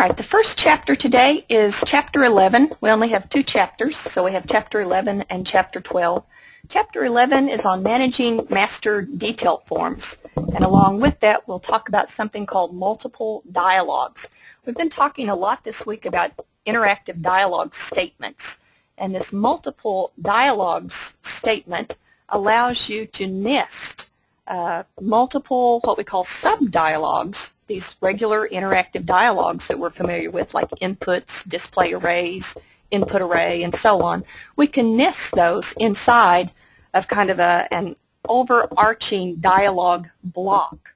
Alright, the first chapter today is Chapter 11. We only have 2 chapters, so we have Chapter 11 and Chapter 12. Chapter 11 is on managing master detail forms, and along with that we'll talk about something called multiple dialogs. We've been talking a lot this week about interactive dialogue statements, and this multiple dialogs statement allows you to nest multiple what we call sub-dialogues, these regular interactive dialogues that we're familiar with, like inputs, display arrays, input array, and so on. We can nest those inside of kind of an overarching dialogue block.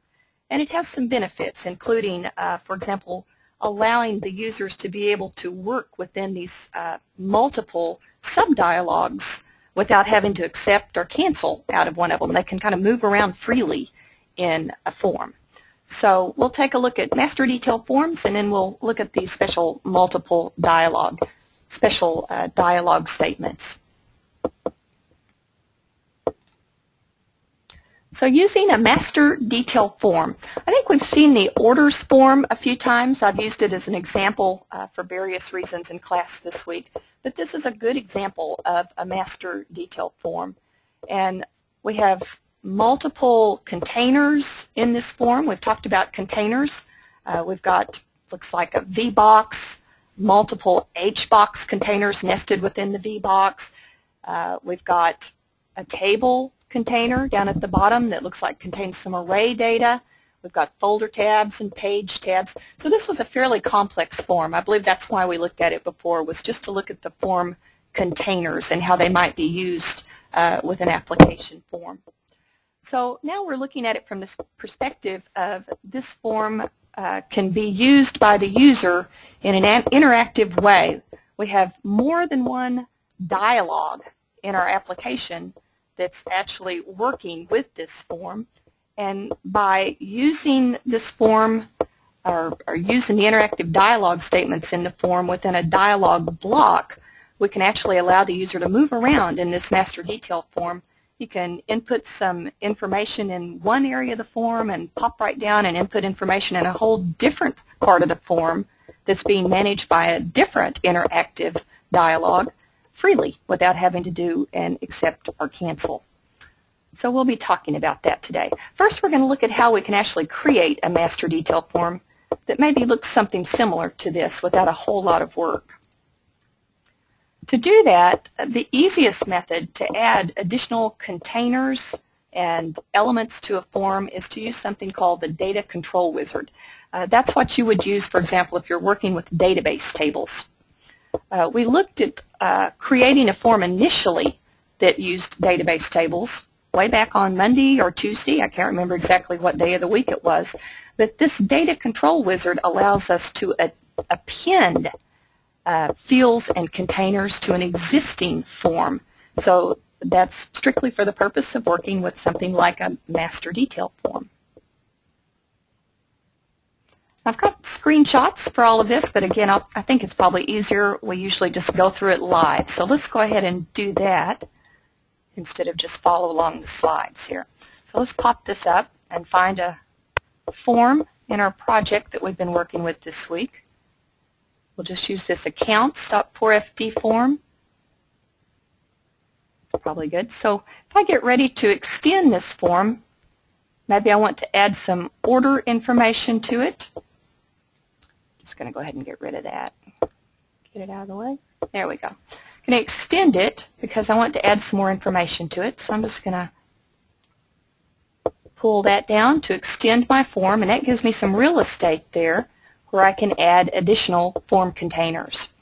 And it has some benefits, including, for example, allowing the users to be able to work within these multiple sub-dialogues without having to accept or cancel out of one of them. They can kind of move around freely in a form. So we'll take a look at master detail forms, and then we'll look at these special multiple dialogue, dialogue statements. So using a master detail form, I think we've seen the orders form a few times. I've used it as an example for various reasons in class this week. But this is a good example of a master detail form. And we have multiple containers in this form. We've talked about containers. We've got, looks like a VBox, multiple HBox containers nested within the VBox. We've got a table container down at the bottom that looks like contains some array data. We've got folder tabs and page tabs. So this was a fairly complex form. I believe that's why we looked at it before, was just to look at the form containers and how they might be used with an application form. So now we're looking at it from this perspective of this form can be used by the user in an interactive way. We have more than one dialogue in our application that's actually working with this form. And by using this form or using the interactive dialogue statements in the form within a dialogue block, we can actually allow the user to move around in this master detail form. You can input some information in one area of the form and pop right down and input information in a whole different part of the form that's being managed by a different interactive dialogue freely without having to do an accept or cancel. So we'll be talking about that today. First, we're going to look at how we can actually create a master detail form that maybe looks something similar to this without a whole lot of work. To do that, the easiest method to add additional containers and elements to a form is to use something called the data control wizard. That's what you would use, for example, if you're working with database tables. We looked at creating a form initially that used database tables way back on Monday or Tuesday. I can't remember exactly what day of the week it was. But this data control wizard allows us to append fields and containers to an existing form. So that's strictly for the purpose of working with something like a master detail form. I've got screenshots for all of this, but again, I think it's probably easier. We usually just go through it live. So let's go ahead and do that instead of just follow along the slides here. So let's pop this up and find a form in our project that we've been working with this week. We'll just use this accounts.4fd form. It's probably good. So if I get ready to extend this form, maybe I want to add some order information to it. Just going to go ahead and get rid of that. Get it out of the way. There we go. I'm going to extend it because I want to add some more information to it. So I'm just going to pull that down to extend my form, and that gives me some real estate there where I can add additional form containers.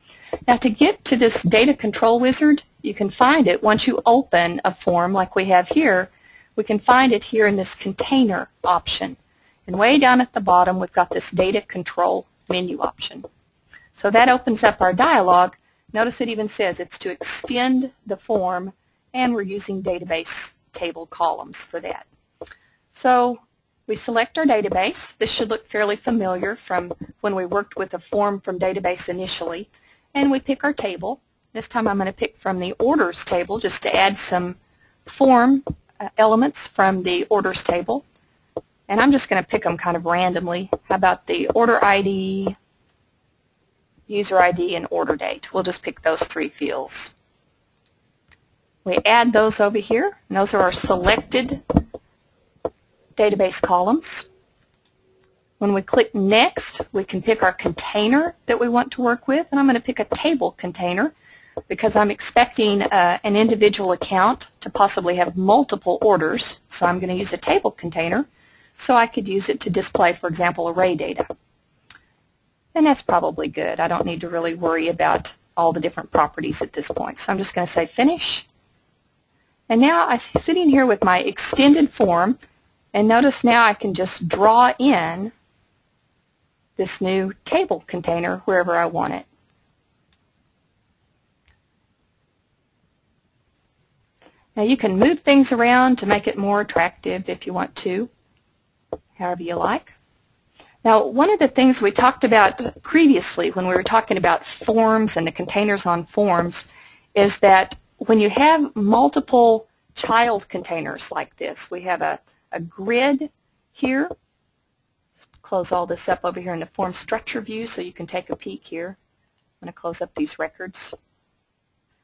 Now, to get to this data control wizard, you can find it once you open a form like we have here. We can find it here in this container option. And way down at the bottom, we've got this data control menu option. So that opens up our dialog. Notice it even says it's to extend the form, and we're using database table columns for that. So we select our database. This should look fairly familiar from when we worked with a form from database initially. And we pick our table. This time I'm going to pick from the orders table just to add some form elements from the orders table. And I'm just going to pick them kind of randomly. How about the order ID user ID, and order date. We'll just pick those three fields. We add those over here, and those are our selected database columns. When we click Next, we can pick our container that we want to work with, and I'm going to pick a table container because I'm expecting an individual account to possibly have multiple orders, so I'm going to use a table container so I could use it to display, for example, array data. And that's probably good. I don't need to really worry about all the different properties at this point. So I'm just going to say Finish. And now I'm sitting here with my extended form, and notice now I can just draw in this new table container wherever I want it. Now you can move things around to make it more attractive if you want to, however you like. Now, one of the things we talked about previously when we were talking about forms and the containers on forms is that when you have multiple child containers like this, we have a grid here. Let's close all this up over here in the form structure view so you can take a peek here. I'm going to close up these records.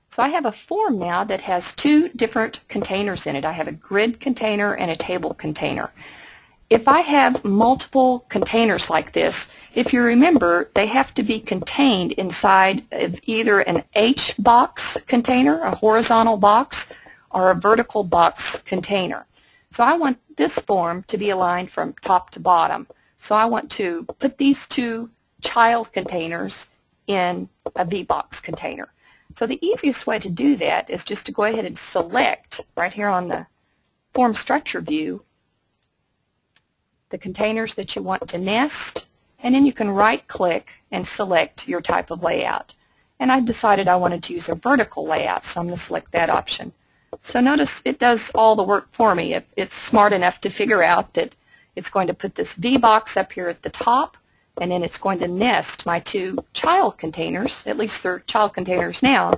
So I have a form now that has two different containers in it. I have a grid container and a table container. If I have multiple containers like this, if you remember, they have to be contained inside of either an H box container, a horizontal box, or a vertical box container. So I want this form to be aligned from top to bottom. So I want to put these two child containers in a VBox container. So the easiest way to do that is just to go ahead and select right here on the form structure view the containers that you want to nest, and then you can right-click and select your type of layout. And I decided I wanted to use a vertical layout, so I'm going to select that option. So notice it does all the work for me. It's smart enough to figure out that it's going to put this VBox up here at the top, and then it's going to nest my two child containers, at least they're child containers now,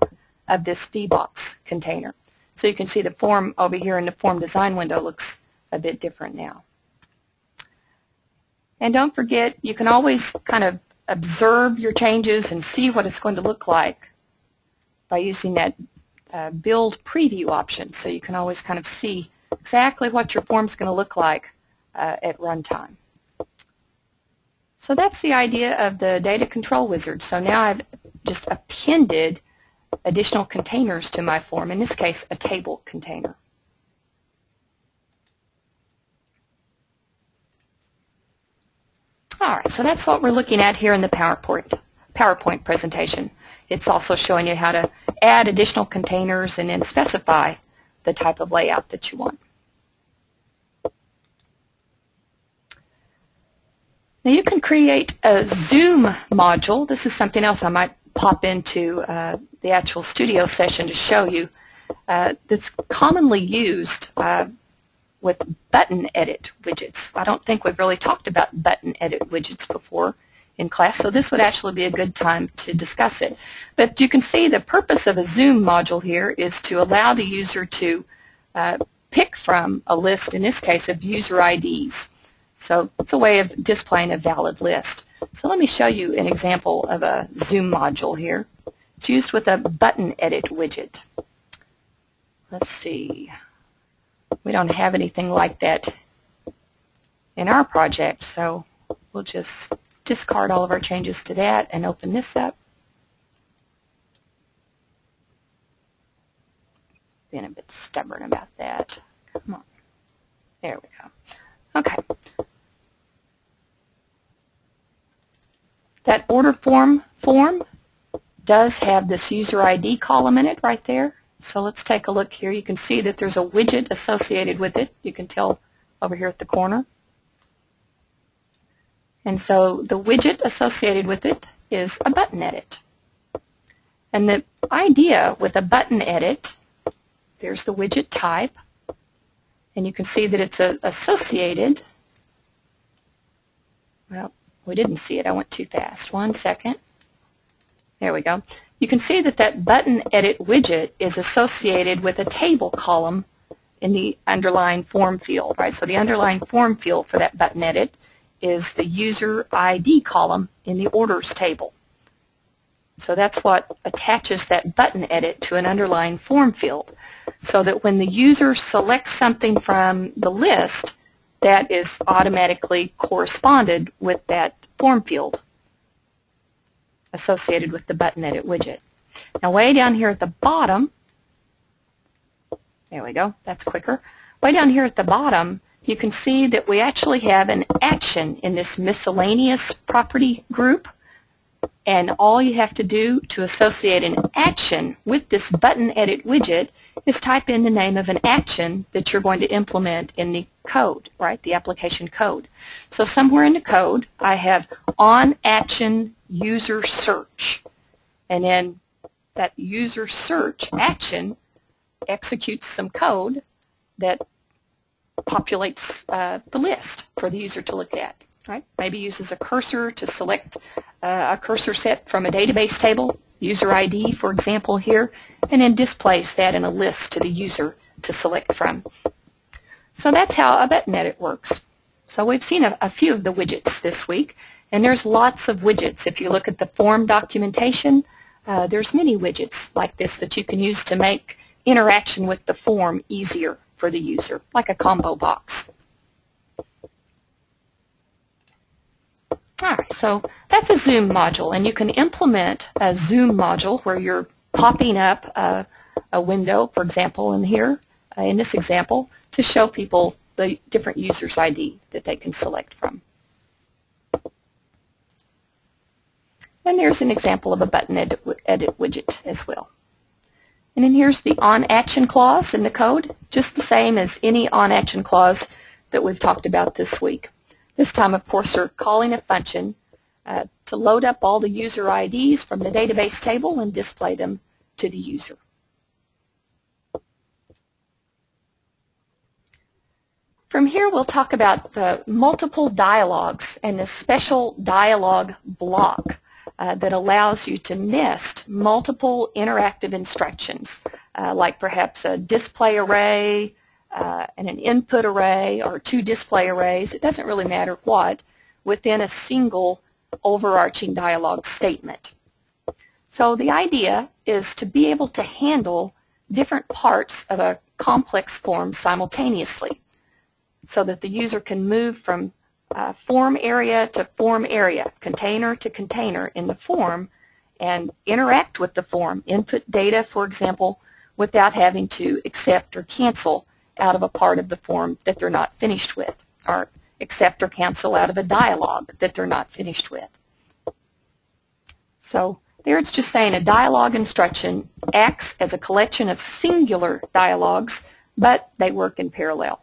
of this VBox container. So you can see the form over here in the form design window looks a bit different now. And don't forget, you can always kind of observe your changes and see what it's going to look like by using that build preview option. So you can always kind of see exactly what your form is going to look like at runtime. So that's the idea of the data control wizard. So now I've just appended additional containers to my form, in this case a table container. All right, so that's what we're looking at here in the PowerPoint presentation. It's also showing you how to add additional containers and then specify the type of layout that you want. Now you can create a Zoom module. This is something else I might pop into the actual studio session to show you that's commonly used with button edit widgets. I don't think we've really talked about button edit widgets before in class, so this would actually be a good time to discuss it. But you can see the purpose of a Zoom module here is to allow the user to pick from a list, in this case, of user IDs. So it's a way of displaying a valid list. So let me show you an example of a Zoom module here. It's used with a button edit widget. Let's see. We don't have anything like that in our project, so we'll just discard all of our changes to that and open this up. Being a bit stubborn about that. Come on. There we go. Okay. That order form does have this user ID column in it right there. So let's take a look here. You can see that there's a widget associated with it. You can tell over here at the corner. And so the widget associated with it is a button edit. And the idea with a button edit, there's the widget type, and you can see that it's associated. Well, we didn't see it. I went too fast. 1 second. There we go. You can see that that button edit widget is associated with a table column in the underlying form field, right? So the underlying form field for that button edit is the user ID column in the orders table. So that's what attaches that button edit to an underlying form field, so that when the user selects something from the list, that is automatically corresponded with that form field associated with the button edit widget. Now way down here at the bottom, there we go, that's quicker. Way down here at the bottom, you can see that we actually have an action in this miscellaneous property group. And all you have to do to associate an action with this button edit widget is type in the name of an action that you're going to implement in the code, right? The application code. So somewhere in the code, I have on action user search. And then that user search action executes some code that populates the list for the user to look at. Right? Maybe uses a cursor to select a cursor set from a database table, user ID for example here, and then displays that in a list to the user to select from. So that's how a button edit works. So we've seen a few of the widgets this week, and there's lots of widgets. If you look at the form documentation, there's many widgets like this that you can use to make interaction with the form easier for the user, like a combo box. Alright, so that's a zoom module, and you can implement a zoom module where you're popping up a window, for example, in here, in this example, to show people the different user's ID that they can select from. And there's an example of a button edit widget as well. And then here's the on action clause in the code, just the same as any on action clause that we've talked about this week. This time, of course, we're calling a function to load up all the user IDs from the database table and display them to the user. From here, we'll talk about the multiple dialogues and the special dialog block that allows you to nest multiple interactive instructions, like perhaps a display array, and an input array, or two display arrays, it doesn't really matter what, within a single overarching dialog statement. So the idea is to be able to handle different parts of a complex form simultaneously, so that the user can move from form area to form area, container to container in the form, and interact with the form, input data, for example, without having to accept or cancel out of a part of the form that they're not finished with, or accept or cancel out of a dialog that they're not finished with. So there it's just saying a dialog instruction acts as a collection of singular dialogues, but they work in parallel.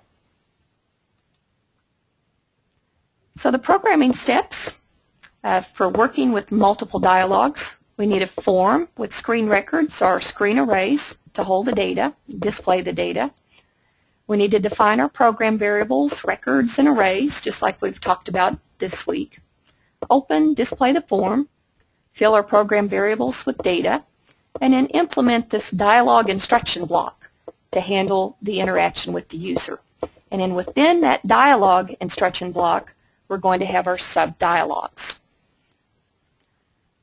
So the programming steps for working with multiple dialogues: we need a form with screen records or screen arrays to hold the data, display the data. We need to define our program variables, records, and arrays, just like we've talked about this week. Open, display the form, fill our program variables with data, and then implement this dialog instruction block to handle the interaction with the user. And then within that dialog instruction block, we're going to have our sub-dialogs.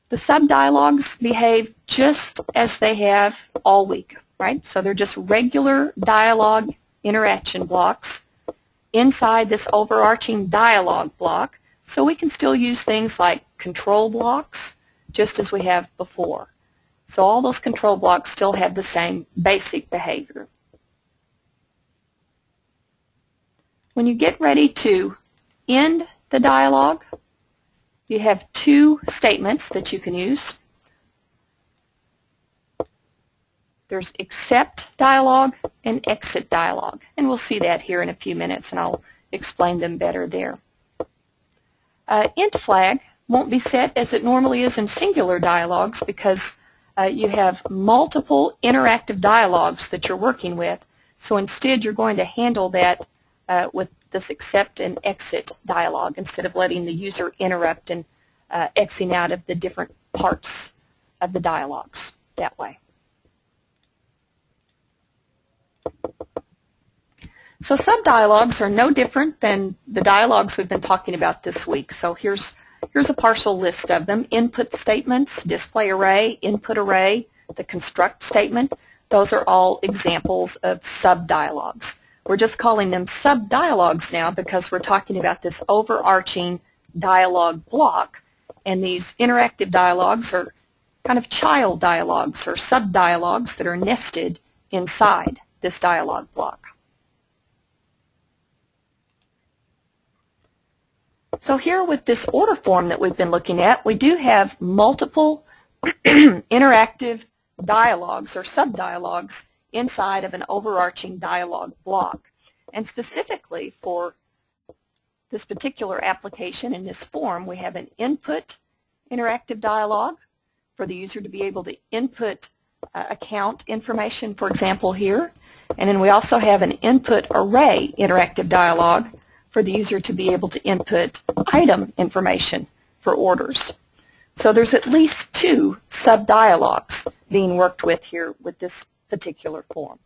The sub-dialogs behave just as they have all week, right? So they're just regular dialog interaction blocks inside this overarching dialog block, so we can still use things like control blocks just as we have before. So all those control blocks still have the same basic behavior. When you get ready to end the dialog, you have two statements that you can use. There's accept dialog and exit dialog, and we'll see that here in a few minutes, and I'll explain them better there. Int flag won't be set as it normally is in singular dialogs, because you have multiple interactive dialogs that you're working with, so instead you're going to handle that with this accept and exit dialog, instead of letting the user interrupt and exiting out of the different parts of the dialogs that way. So subdialogs are no different than the dialogs we've been talking about this week. So here's Here's a partial list of them: input statements, display array, input array, the construct statement. Those are all examples of sub-dialogs. We're just calling them sub-dialogs now because we're talking about this overarching dialog block, and these interactive dialogs are kind of child dialogs or sub-dialogs that are nested inside this dialog block. So here with this order form that we've been looking at, we do have multiple interactive dialogues or sub-dialogs inside of an overarching dialog block. And specifically for this particular application in this form, we have an input interactive dialog for the user to be able to input account information, for example, here. And then we also have an input array interactive dialog for the user to be able to input item information for orders. So there's at least 2 sub-dialogs being worked with here with this particular form.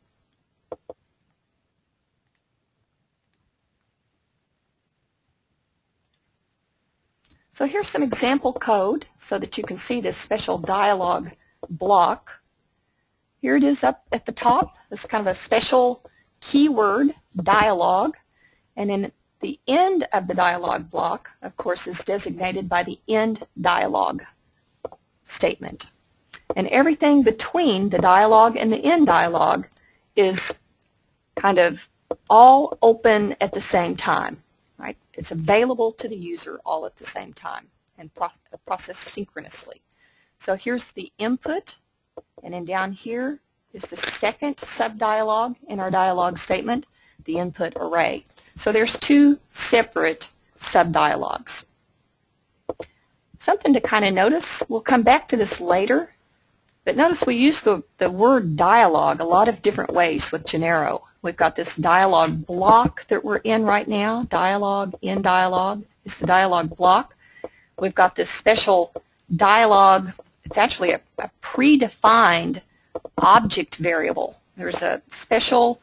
So here's some example code so that you can see this special dialog block. Here it is up at the top. This is kind of a special keyword, dialog, and then the end of the dialog block, of course, is designated by the end dialog statement. And everything between the dialog and the end dialog is kind of all open at the same time, right? It's available to the user all at the same time and processed synchronously. So here's the input, and then down here is the second sub-dialog in our dialog statement, the input array. So there's 2 separate sub-dialogs. Something to kind of notice, we'll come back to this later, but notice we use the word dialog a lot of different ways with Genero. We've got this dialog block that we're in right now, dialog, in dialog is the dialog block. We've got this special dialog, it's actually a predefined object variable. There's a special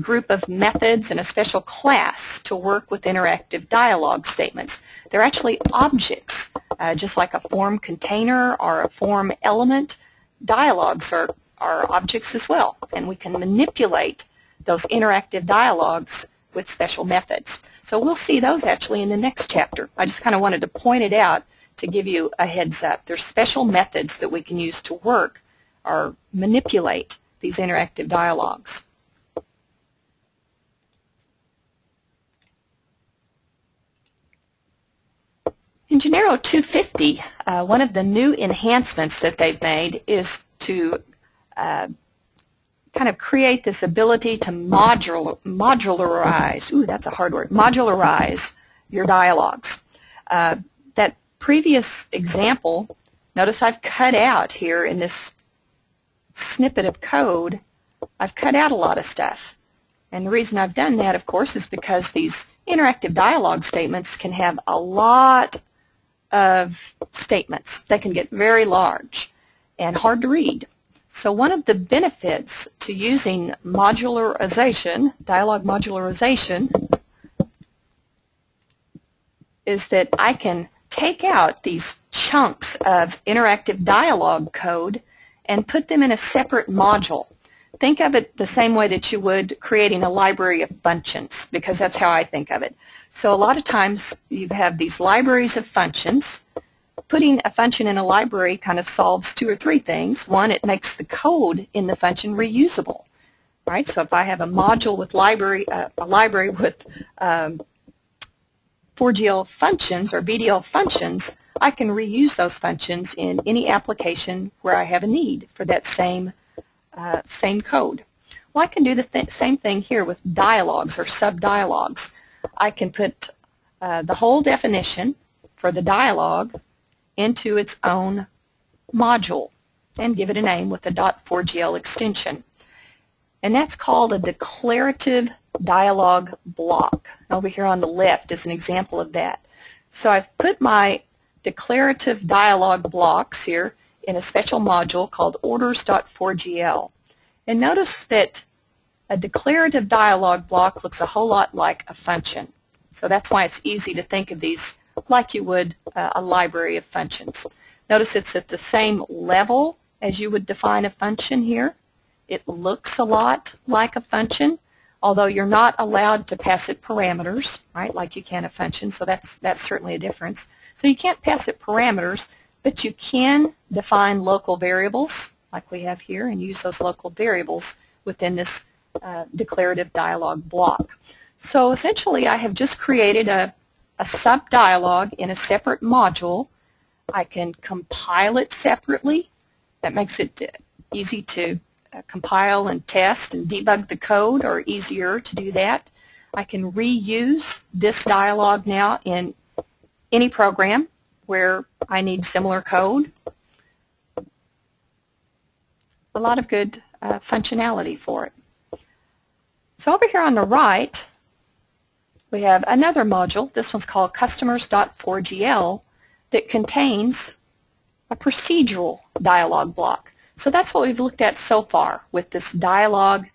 group of methods and a special class to work with interactive dialog statements. They're actually objects, just like a form container or a form element. Dialogs are objects as well, and we can manipulate those interactive dialogs with special methods. So we'll see those actually in the next chapter. I just kind of wanted to point it out to give you a heads up. There's special methods that we can use to work or manipulate these interactive dialogs. In Genero 250, one of the new enhancements that they've made is to kind of create this ability to modularize, ooh, that's a hard word, modularize your dialogues. That previous example, notice I've cut out here in this snippet of code, I've cut out a lot of stuff. And the reason I've done that, of course, is because these interactive dialog statements can have a lot of statements. They can get very large and hard to read. So one of the benefits to using modularization, dialog modularization, is that I can take out these chunks of interactive dialog code and put them in a separate module. Think of it the same way that you would creating a library of functions, because that's how I think of it. So a lot of times you have these libraries of functions. Putting a function in a library kind of solves 2 or 3 things. One, it makes the code in the function reusable, right? So if I have a module with a library with 4GL functions or VDL functions, I can reuse those functions in any application where I have a need for that same code. Well, I can do the same thing here with dialogs or sub-dialogs. I can put the whole definition for the dialog into its own module and give it a name with a .4GL extension. And that's called a declarative dialog block. Over here on the left is an example of that. So I've put my declarative dialog blocks here in a special module called orders.4GL. And notice that a declarative dialog block looks a whole lot like a function. So that's why it's easy to think of these like you would a library of functions. Notice it's at the same level as you would define a function here. It looks a lot like a function, although you're not allowed to pass it parameters, right, like you can a function, so that's certainly a difference. So you can't pass it parameters, but you can define local variables, like we have here, and use those local variables within this declarative dialog block. So essentially I have just created a sub-dialog in a separate module. I can compile it separately. That makes it easy to compile and test and debug the code, or easier to do that. I can reuse this dialog now in any program where I need similar code. A lot of good functionality for it. So over here on the right, we have another module. This one's called customers.4gl that contains a procedural dialog block. So that's what we've looked at so far with this dialog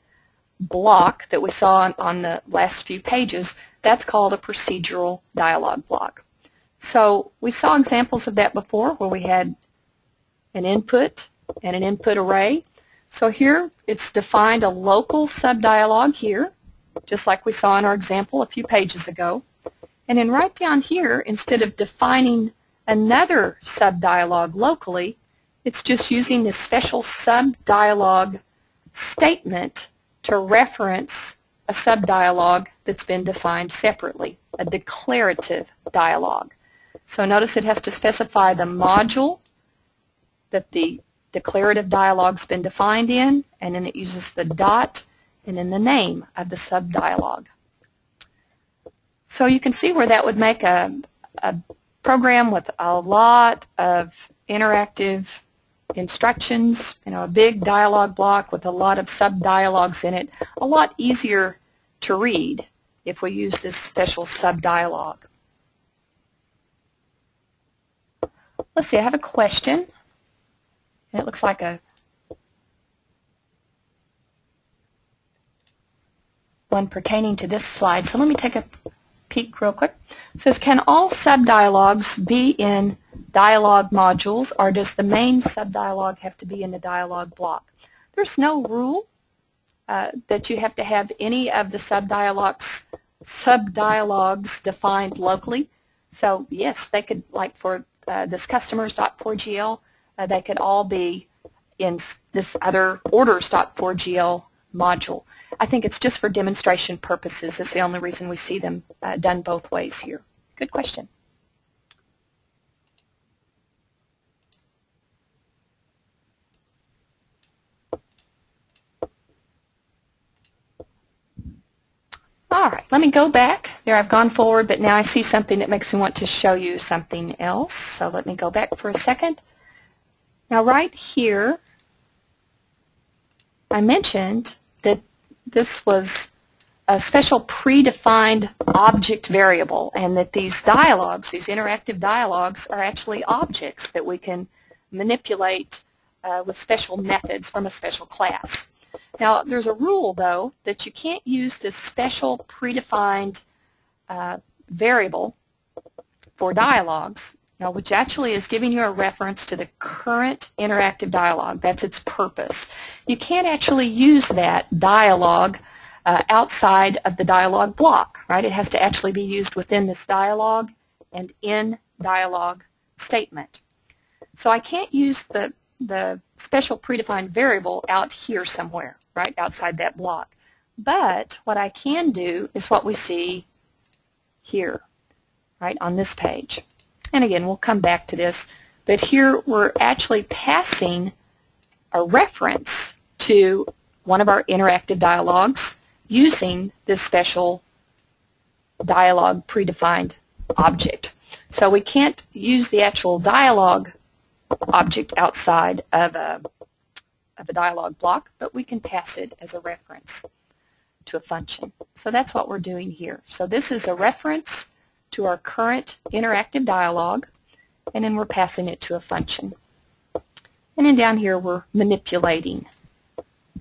block that we saw on the last few pages. That's called a procedural dialog block. So we saw examples of that before where we had an input and an input array. So here it's defined a local subdialog here, just like we saw in our example a few pages ago. And then right down here, instead of defining another subdialog locally, it's just using this special subdialog statement to reference a subdialog that's been defined separately, a declarative dialog. So notice it has to specify the module that the declarative dialog's been defined in, and then it uses the dot and then the name of the subdialog. So you can see where that would make a program with a lot of interactive instructions, a big dialog block with a lot of subdialogs in it, a lot easier to read if we use this special subdialog. Let's see, I have a question. And it looks like one pertaining to this slide. So let me take a peek real quick. It says, can all subdialogs be in dialog modules, or does the main subdialog have to be in the dialog block? There's no rule that you have to have any of the subdialogs defined locally. So yes, they could, like for this customers.4gl, they could all be in this other orders.4gl module. I think it's just for demonstration purposes. It's the only reason we see them done both ways here. Good question. All right, let me go back. There I've gone forward, but now I see something that makes me want to show you something else. So let me go back for a second. Now right here, I mentioned that this was a special predefined object variable, and that these dialogs, these interactive dialogs, are actually objects that we can manipulate with special methods from a special class. Now there's a rule, though, that you can't use this special predefined variable for dialogs, which actually is giving you a reference to the current interactive dialog. That's its purpose. You can't actually use that dialog outside of the dialog block, right? It has to actually be used within this dialog and in dialog statement. So I can't use the special predefined variable out here somewhere, right, outside that block. But what I can do is what we see here, right, on this page. And again, we'll come back to this, but here we're actually passing a reference to one of our interactive dialogs using this special dialog predefined object. So we can't use the actual dialog object outside of a dialog block, but we can pass it as a reference to a function. So that's what we're doing here. So this is a reference to our current interactive dialog, and then we're passing it to a function. And then down here we're manipulating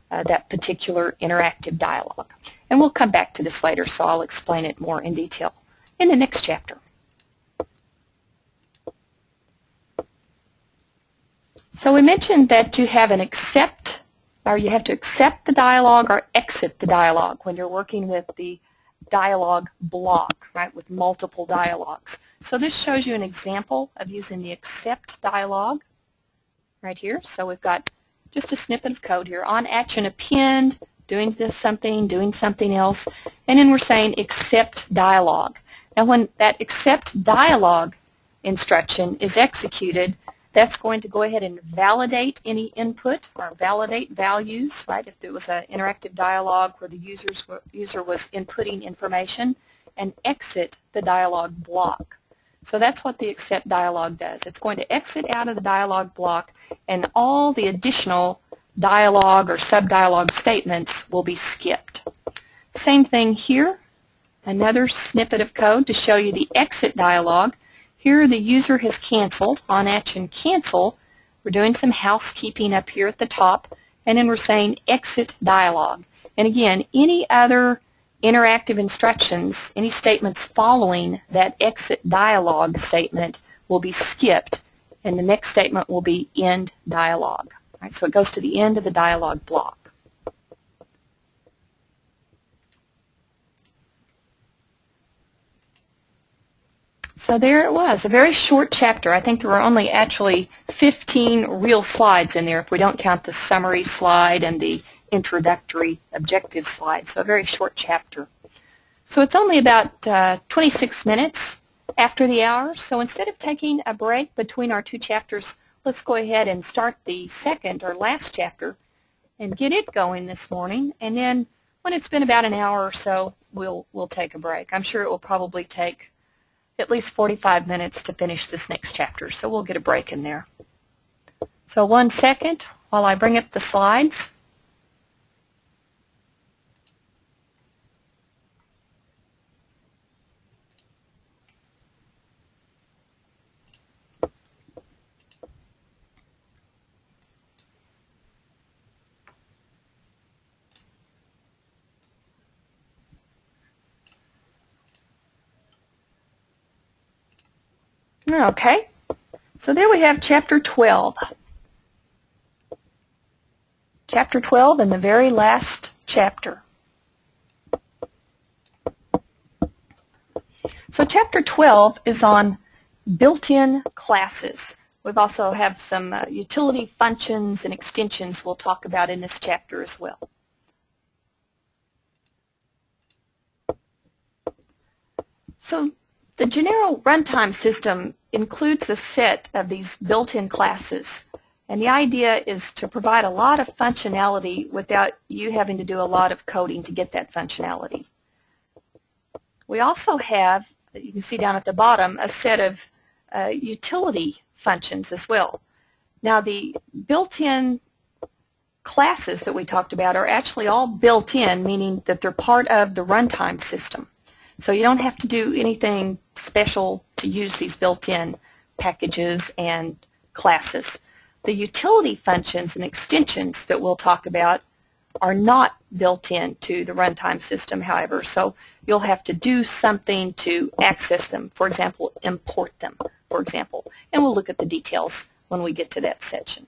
that particular interactive dialog. And we'll come back to this later, so I'll explain it more in detail in the next chapter. So we mentioned that you have an accept, or you have to accept the dialog or exit the dialog when you're working with the dialog block, right, with multiple dialogs. So this shows you an example of using the accept dialog right here. So we've got just a snippet of code here. On action append, doing this something, doing something else, and then we're saying accept dialog. Now when that accept dialog instruction is executed, that's going to go ahead and validate any input or validate values, right? If it was an interactive dialog where the user was inputting information, and exit the dialog block. So that's what the accept dialog does. It's going to exit out of the dialog block, and all the additional dialog or subdialog statements will be skipped. Same thing here. Another snippet of code to show you the exit dialog. Here the user has canceled, on action cancel. We're doing some housekeeping up here at the top, and then we're saying exit dialog. And again, any other interactive instructions, any statements following that exit dialog statement will be skipped, and the next statement will be end dialog. Right, so it goes to the end of the dialog block. So there it was, a very short chapter. I think there were only actually 15 real slides in there if we don't count the summary slide and the introductory objective slide. So a very short chapter. So it's only about 26 minutes after the hour. So instead of taking a break between our two chapters, let's go ahead and start the second or last chapter and get it going this morning. And then when it's been about an hour or so, we'll take a break. I'm sure it will probably take at least 45 minutes to finish this next chapter, so we'll get a break in there. So 1 second while I bring up the slides. Okay, so there we have Chapter 12. Chapter 12 and the very last chapter. So Chapter 12 is on built-in classes. We've also have some utility functions and extensions we'll talk about in this chapter as well. So the Genero runtime system includes a set of these built-in classes, and the idea is to provide a lot of functionality without you having to do a lot of coding to get that functionality. We also have, you can see down at the bottom, a set of utility functions as well. Now the built-in classes that we talked about are actually all built in, meaning that they're part of the runtime system. So you don't have to do anything special to use these built-in packages and classes. The utility functions and extensions that we'll talk about are not built into the runtime system, however, so you'll have to do something to access them. For example, import them, for example. And we'll look at the details when we get to that section.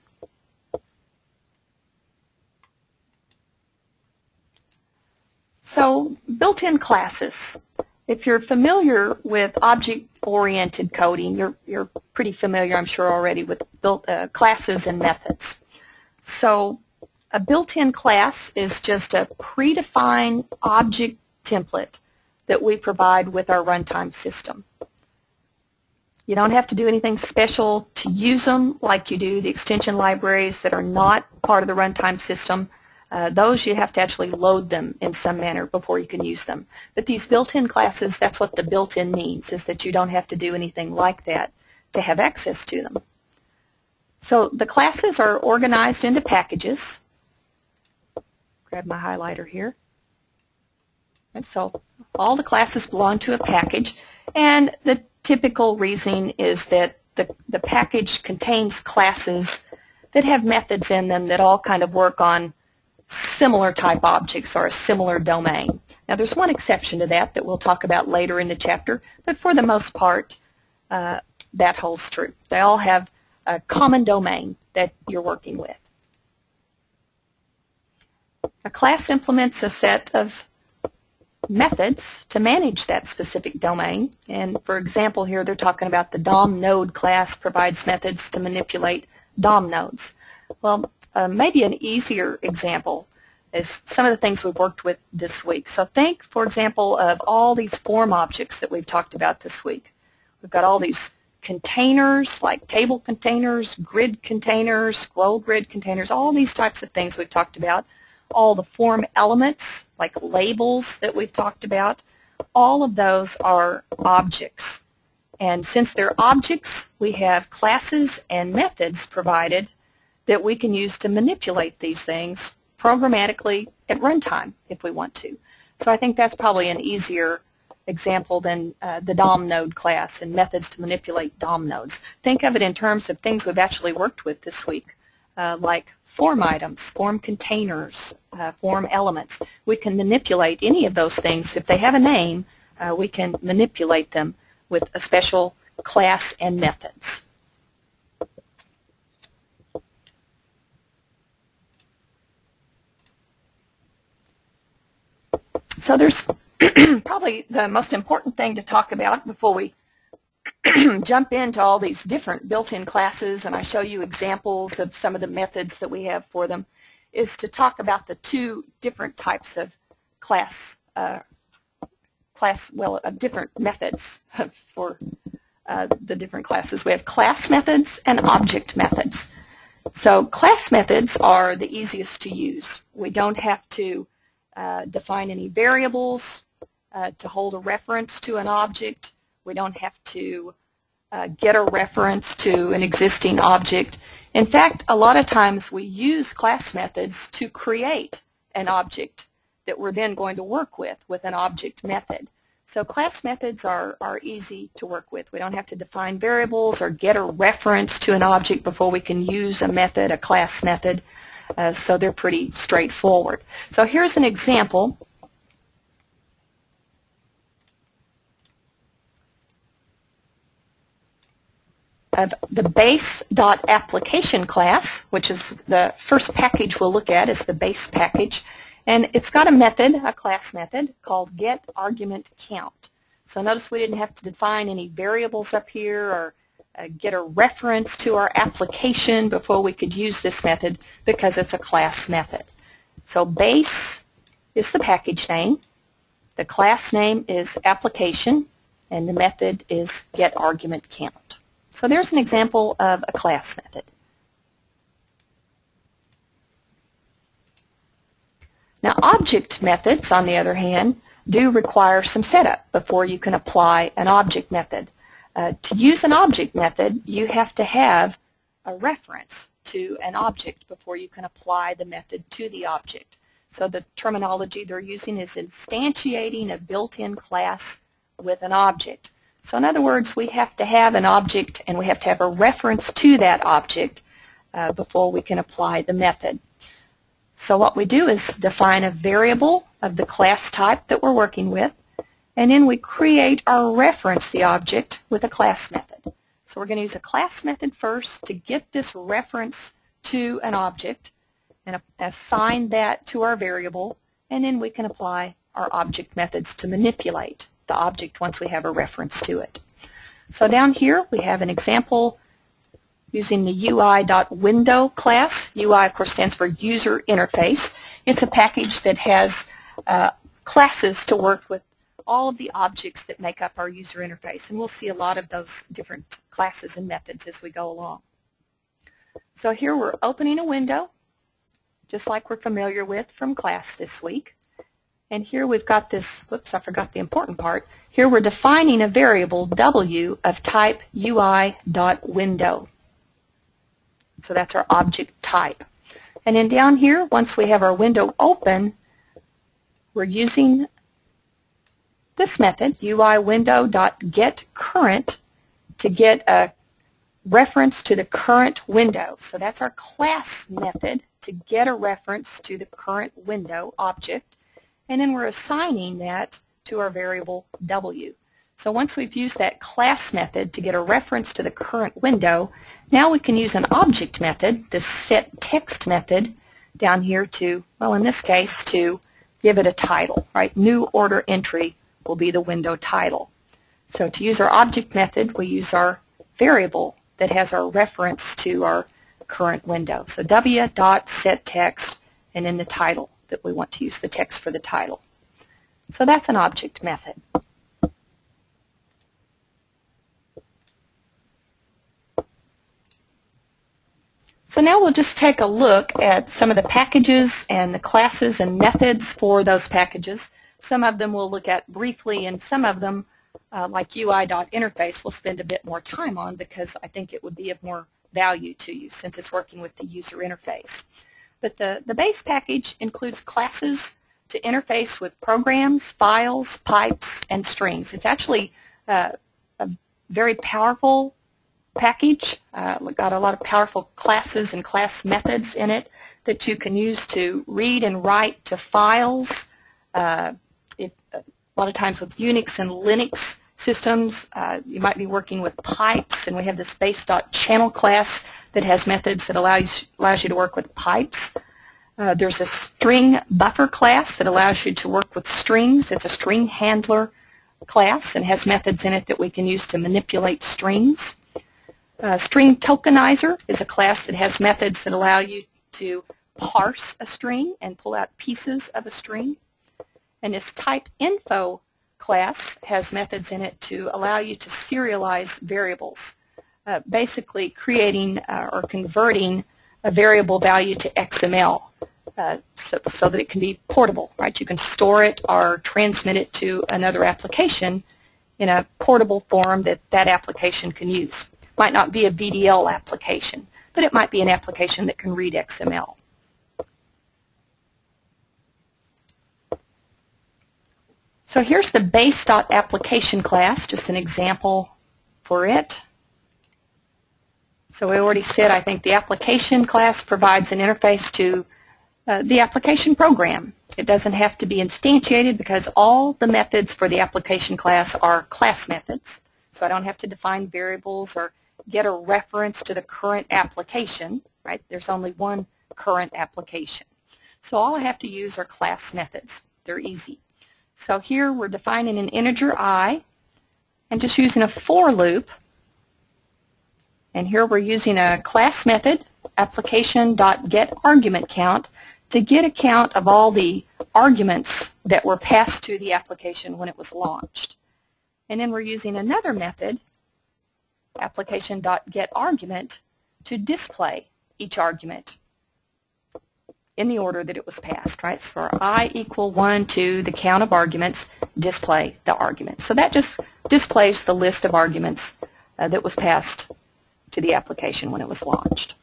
So, built-in classes. If you're familiar with object-oriented coding, you're pretty familiar, I'm sure, already with classes and methods. So a built-in class is just a predefined object template that we provide with our runtime system. You don't have to do anything special to use them like you do the extension libraries that are not part of the runtime system. Those you have to actually load them in some manner before you can use them. But these built-in classes, that's what the built-in means, is that you don't have to do anything like that to have access to them. So the classes are organized into packages. Grab my highlighter here. And so all the classes belong to a package, and the typical reason is that the package contains classes that have methods in them that all kind of work on similar type objects or a similar domain. Now there's one exception to that we'll talk about later in the chapter, but for the most part that holds true. They all have a common domain that you're working with. A class implements a set of methods to manage that specific domain. And for example, here they're talking about the DOM node class provides methods to manipulate DOM nodes. Well, maybe an easier example is some of the things we've worked with this week. So think, for example, of all these form objects that we've talked about this week. We've got all these containers, like table containers, grid containers, scroll grid containers, all these types of things we've talked about. All the form elements, like labels that we've talked about, all of those are objects. And since they're objects, we have classes and methods provided that we can use to manipulate these things programmatically at runtime if we want to. So I think that's probably an easier example than the DOM node class and methods to manipulate DOM nodes. Think of it in terms of things we've actually worked with this week, like form items, form containers, form elements. We can manipulate any of those things. If they have a name, we can manipulate them with a special class and methods. So there's probably the most important thing to talk about before we jump into all these different built-in classes, and I show you examples of some of the methods that we have for them, is to talk about the two different types of different methods for the different classes. We have class methods and object methods. So class methods are the easiest to use. We don't have to define any variables to hold a reference to an object. We don't have to get a reference to an existing object. In fact, a lot of times we use class methods to create an object that we're then going to work with an object method. So class methods are easy to work with. We don't have to define variables or get a reference to an object before we can use a method, a class method. So they're pretty straightforward. So here's an example of the base.Application class, which is the first package we'll look at, is the base package. And it's got a method, a class method, called getArgumentCount. So notice we didn't have to define any variables up here or get a reference to our application before we could use this method because it's a class method. So base is the package name, the class name is application, and the method is getArgumentCount. So there's an example of a class method. Now object methods, on the other hand, do require some setup before you can apply an object method. To use an object method, you have to have a reference to an object before you can apply the method to the object. So the terminology they're using is instantiating a built-in class with an object. So in other words, we have to have an object and we have to have a reference to that object before we can apply the method. So what we do is define a variable of the class type that we're working with, and then we create our reference the object with a class method. So we're going to use a class method first to get this reference to an object and assign that to our variable, and then we can apply our object methods to manipulate the object once we have a reference to it. So down here we have an example using the ui.Window class. UI, of course, stands for User Interface. It's a package that has classes to work with all of the objects that make up our user interface, and we'll see a lot of those different classes and methods as we go along. So here we're opening a window, just like we're familiar with from class this week. And here we've got this, whoops, I forgot the important part. Here we're defining a variable W of type ui.Window. So that's our object type. And then down here, once we have our window open, we're using this method, ui.Window.getCurrent, to get a reference to the current window. So that's our class method to get a reference to the current window object. And then we're assigning that to our variable W. So once we've used that class method to get a reference to the current window, now we can use an object method, this setText method, down here to, well, in this case, to give it a title, right? New order entry will be the window title. So to use our object method, we use our variable that has our reference to our current window. So w.setText and then the title that we want to use, the text for the title. So that's an object method. So now we'll just take a look at some of the packages and the classes and methods for those packages. Some of them we'll look at briefly, and some of them, like ui.Interface, we'll spend a bit more time on because I think it would be of more value to you since it's working with the user interface. But the base package includes classes to interface with programs, files, pipes, and strings. It's actually a very powerful package. Got a lot of powerful classes and class methods in it that you can use to read and write to files. A lot of times with Unix and Linux systems, you might be working with pipes, and we have this base.channel class that has methods that allows you to work with pipes. There's a string buffer class that allows you to work with strings. It's a string handler class and has methods in it that we can use to manipulate strings. StringTokenizer is a class that has methods that allow you to parse a string and pull out pieces of a string. And this typeinfo class has methods in it to allow you to serialize variables, basically creating or converting a variable value to XML so that it can be portable, right? You can store it or transmit it to another application in a portable form that that application can use. Might not be a VDL application, but it might be an application that can read XML. So here's the base.application class, just an example for it. So we already said, I think the application class provides an interface to the application program. It doesn't have to be instantiated because all the methods for the application class are class methods. So I don't have to define variables or get a reference to the current application, right? There's only one current application. So all I have to use are class methods. They're easy. So here we're defining an integer I and just using a for loop. And here we're using a class method, application.getArgumentCount, to get a count of all the arguments that were passed to the application when it was launched. And then we're using another method, application.getArgument, to display each argument in the order that it was passed, right? So for I equal 1 to the count of arguments, display the argument. So that just displays the list of arguments that was passed to the application when it was launched.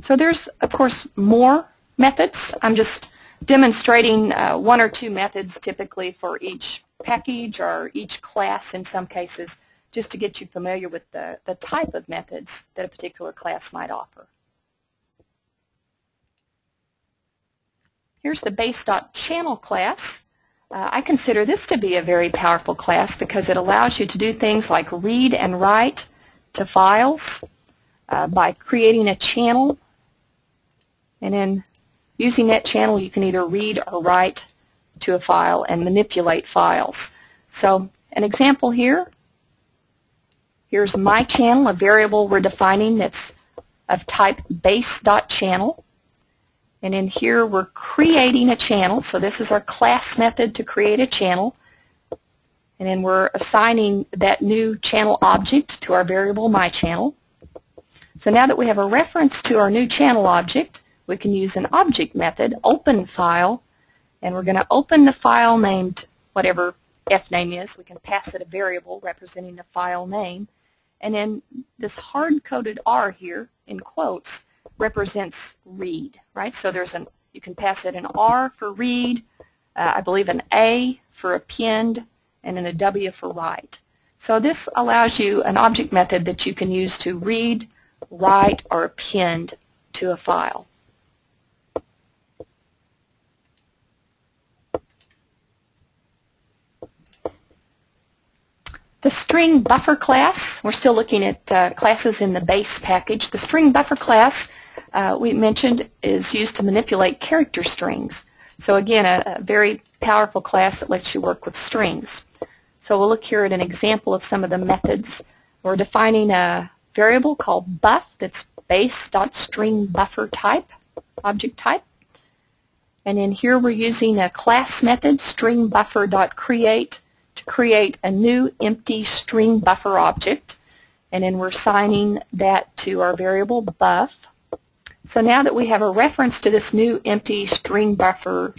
So there's, of course, more methods. I'm just demonstrating one or two methods typically for each package or each class in some cases, just to get you familiar with the type of methods that a particular class might offer. Here's the base.channel class. I consider this to be a very powerful class because it allows you to do things like read and write to files by creating a channel, and then using that channel you can either read or write to a file and manipulate files. So an example here, here's my channel, a variable we're defining that's of type base.channel. And in here we're creating a channel, so this is our class method to create a channel. And then we're assigning that new channel object to our variable myChannel. So now that we have a reference to our new channel object, we can use an object method, open file, and we're going to open the file named whatever fname is. We can pass it a variable representing the file name. And then this hard-coded R here, in quotes, represents read, right? So you can pass it an R for read, I believe an A for append, and then a W for write. So this allows you an object method that you can use to read, write, or append to a file. The string buffer class, we're still looking at classes in the base package. The string buffer class, we mentioned, is used to manipulate character strings. So again, a very powerful class that lets you work with strings. So we'll look here at an example of some of the methods. We're defining a variable called buff that's base.StringBufferType, object type. And then here we're using a class method, stringBuffer.create, to create a new empty string buffer object. And then we're assigning that to our variable buff. So now that we have a reference to this new empty string buffer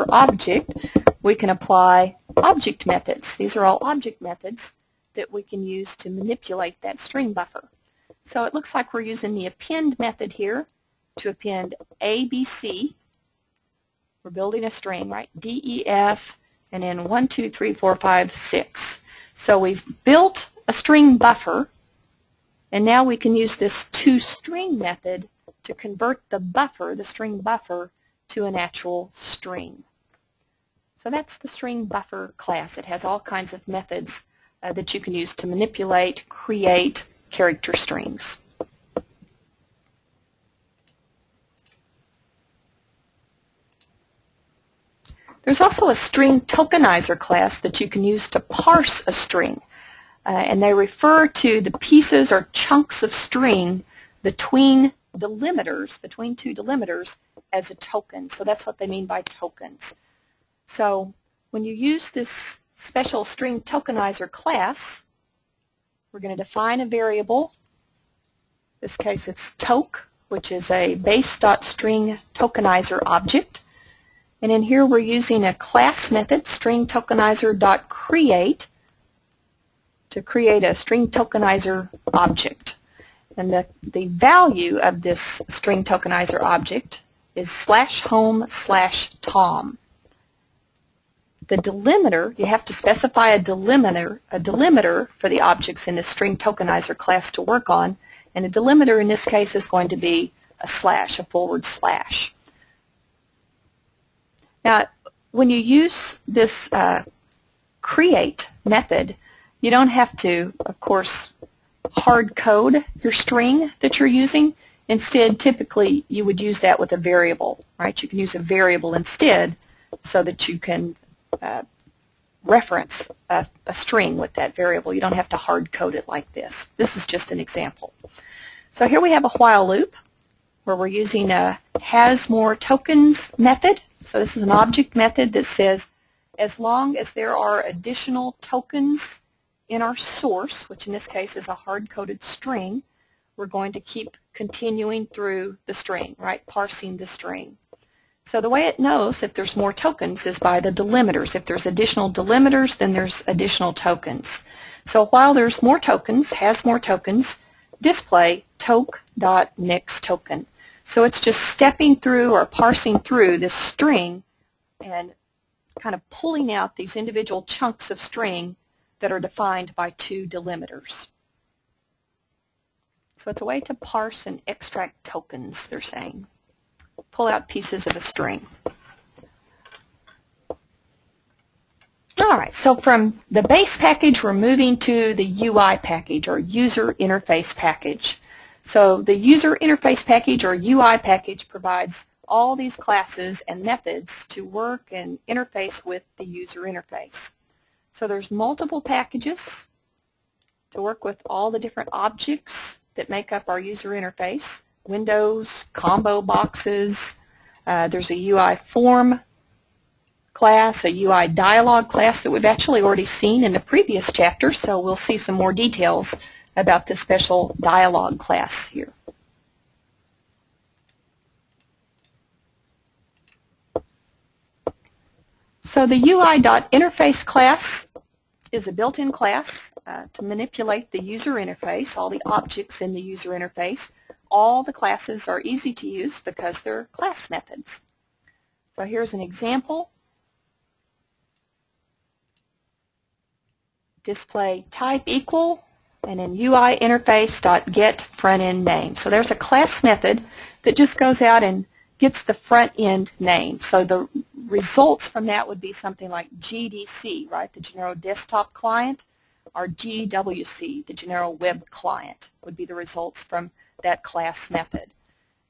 object, we can apply object methods. These are all object methods that we can use to manipulate that string buffer. So it looks like we're using the append method here to append A, B, C. We're building a string, right? D, E, F, and then 1, 2, 3, 4, 5, 6. So we've built a string buffer, and now we can use this toString method to convert the buffer, the string buffer, to an actual string. So that's the string buffer class. It has all kinds of methods that you can use to manipulate, create character strings. There's also a StringTokenizer class that you can use to parse a string. And they refer to the pieces or chunks of string between delimiters, between two delimiters, as a token. So that's what they mean by tokens. So when you use this special StringTokenizer class, we're going to define a variable. In this case it's tok, which is a base.StringTokenizer object. And in here we're using a class method, stringTokenizer.create, to create a StringTokenizer object. And the value of this StringTokenizer object is /home/Tom. The delimiter, you have to specify a delimiter for the objects in the StringTokenizer class to work on, and the delimiter in this case is going to be a slash, a /. Now, when you use this create method, you don't have to, of course, hard code your string that you're using. Instead, typically, you would use that with a variable, right? You can use a variable instead so that you can reference a string with that variable. You don't have to hard code it like this. This is just an example. So here we have a while loop where we're using a hasMoreTokens method. So this is an object method that says as long as there are additional tokens in our source, which in this case is a hard-coded string, we're going to keep continuing through the string, right, parsing the string. So the way it knows if there's more tokens is by the delimiters. If there's additional delimiters, then there's additional tokens. So while there's more tokens, hasMoreTokens, display tok.nextToken. So it's just stepping through or parsing through this string and kind of pulling out these individual chunks of string that are defined by two delimiters. So it's a way to parse and extract tokens, they're saying. Pull out pieces of a string. All right, so from the base package, we're moving to the UI package, or user interface package. So the user interface package, or UI package, provides all these classes and methods to work and interface with the user interface. So there's multiple packages to work with all the different objects that make up our user interface. Windows, ComboBoxes, there's a UI form class, a UI dialog class that we've actually already seen in the previous chapter, so we'll see some more details about this special dialog class here. So the ui.Interface class is a built-in class to manipulate the user interface, all the objects in the user interface. All the classes are easy to use because they're class methods. So here's an example. Display type equal, and then ui.Interface.get front end name. So there's a class method that just goes out and gets the front end name. So the results from that would be something like GDC, right, the Genero desktop client, our GWC, the Genero Web Client, would be the results from that class method.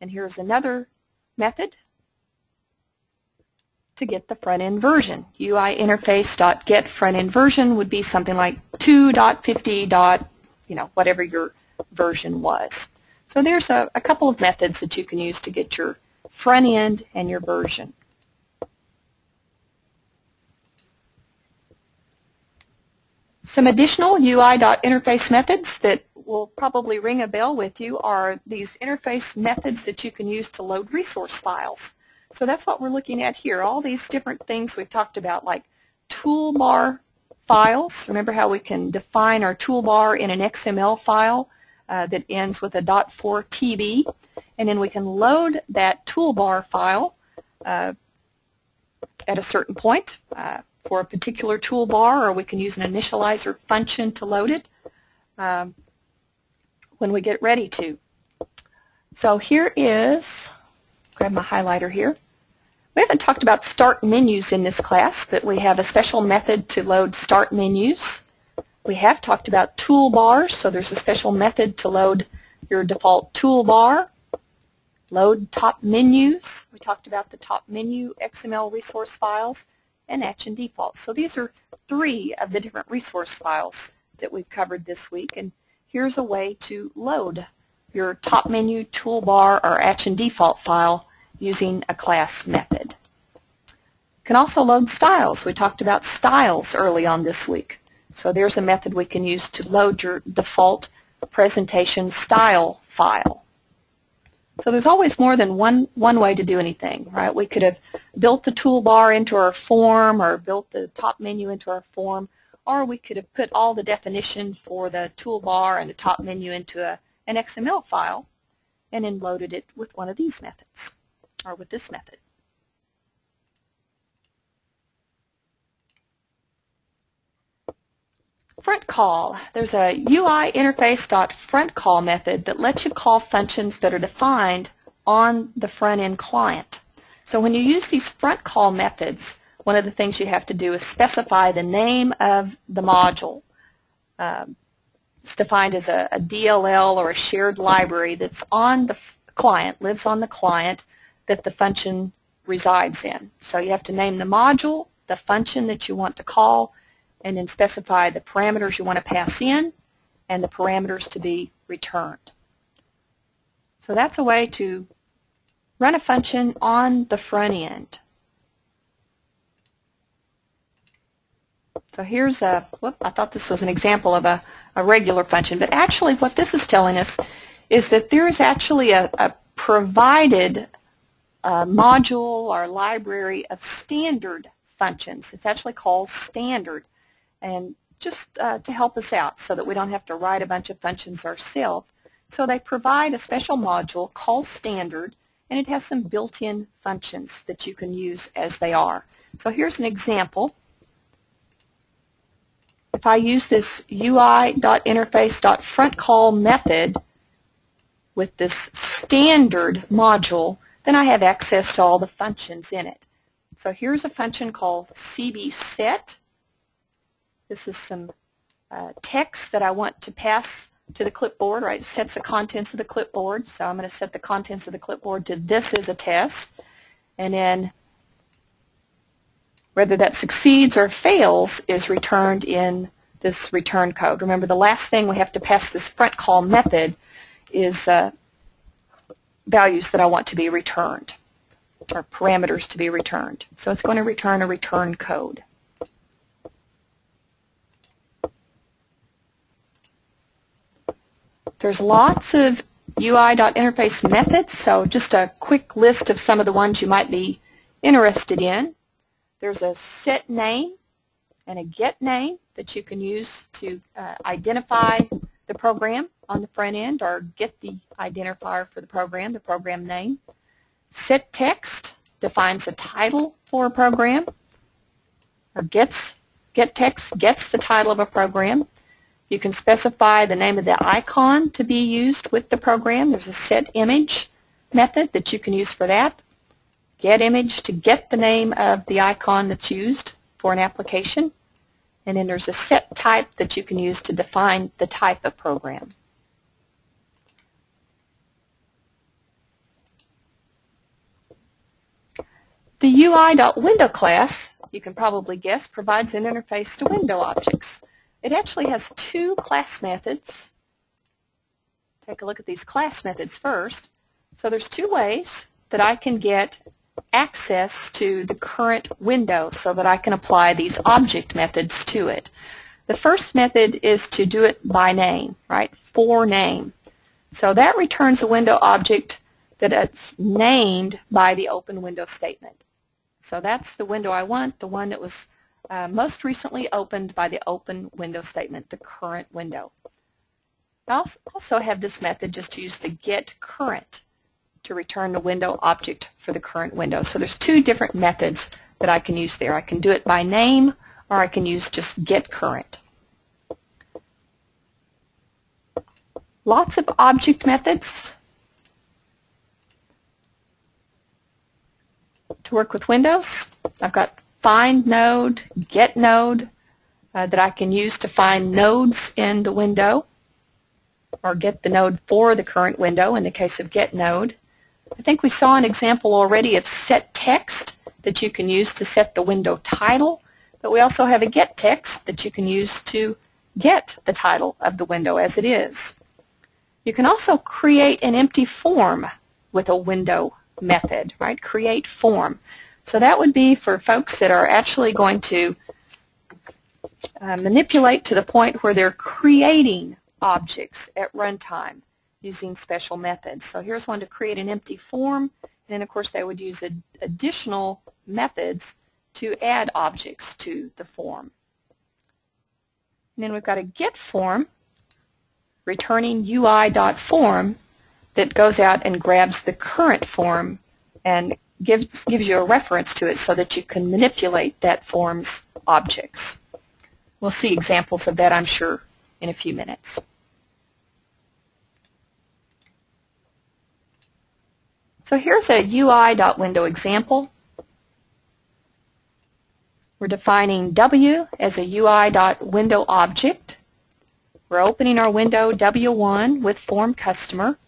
And here's another method to get the front-end version. ui.Interface.get front-end version would be something like 2.50. Whatever your version was. So there's a couple of methods that you can use to get your front end and your version. Some additional ui.Interface methods that will probably ring a bell with you are these interface methods that you can use to load resource files. So that's what we're looking at here. All these different things we've talked about, like toolbar files. Remember how we can define our toolbar in an XML file that ends with a .4tb, and then we can load that toolbar file at a certain point for a particular toolbar, or we can use an initializer function to load it when we get ready to. So here is, grab my highlighter here. We haven't talked about start menus in this class, but we have a special method to load start menus. We have talked about toolbars, so there's a special method to load your default toolbar. Load top menus. We talked about the top menu XML resource files and action defaults. So these are 3 of the different resource files that we've covered this week, and here's a way to load your top menu, toolbar, or action default file using a class method. You can also load styles. We talked about styles early on this week. So there's a method we can use to load your default presentation style file. So there's always more than one way to do anything, right? We could have built the toolbar into our form, or built the top menu into our form, or we could have put all the definition for the toolbar and the top menu into an XML file and then loaded it with one of these methods, or with this method. Front call. There's a ui.Interface.frontCall method that lets you call functions that are defined on the front-end client. So when you use these front call methods, one of the things you have to do is specify the name of the module. It's defined as a DLL or a shared library that's on the client, lives on the client that the function resides in. So you have to name the module, the function that you want to call, and then specify the parameters you want to pass in and the parameters to be returned. So that's a way to run a function on the front end. So here's I thought this was an example of a regular function, but actually what this is telling us is that there is actually a provided module or library of standard functions. It's actually called standard. And just to help us out so that we don't have to write a bunch of functions ourselves. So they provide a special module called standard, and it has some built-in functions that you can use as they are. So here's an example. If I use this ui.Interface.frontCall method with this standard module, then I have access to all the functions in it. So here's a function called cbset. This is some text that I want to pass to the clipboard, right? It sets the contents of the clipboard. So I'm going to set the contents of the clipboard to this is a test. And then whether that succeeds or fails is returned in this return code. Remember, the last thing we have to pass this front call method is values that I want to be returned, or parameters to be returned. So it's going to return a return code. There's lots of ui.Interface methods, so just a quick list of some of the ones you might be interested in. There's a set name and a get name that you can use to identify the program on the front end, or get the identifier for the program name. Set text defines a title for a program, or get text gets the title of a program. You can specify the name of the icon to be used with the program. There's a set image method that you can use for that. Get image to get the name of the icon that's used for an application. And then there's a set type that you can use to define the type of program. The ui.window class, you can probably guess, provides an interface to window objects. It actually has two class methods. Take a look at these class methods first. So there's two ways that I can get access to the current window so that I can apply these object methods to it. The first method is to do it by name, right? For name. So that returns a window object that it's named by the open window statement. So that's the window I want, the one that was most recently opened by the open window statement, the current window. I also have this method just to use the getCurrent to return the window object for the current window. So there's two different methods that I can use there. I can do it by name, or I can use just getCurrent. Lots of object methods to work with Windows. I've got find node, get node that I can use to find nodes in the window, or get the node for the current window in the case of get node. I think we saw an example already of set text that you can use to set the window title, but we also have a get text that you can use to get the title of the window as it is. You can also create an empty form with a window method, right? Create form. So that would be for folks that are actually going to manipulate to the point where they're creating objects at runtime using special methods. So here's one to create an empty form, and then of course they would use additional methods to add objects to the form. And then we've got a get form returning ui.form that goes out and grabs the current form and gives you a reference to it so that you can manipulate that form's objects. We'll see examples of that, I'm sure, in a few minutes. So here's a ui.window example. We're defining W as a ui.window object. We're opening our window W1 with form customer.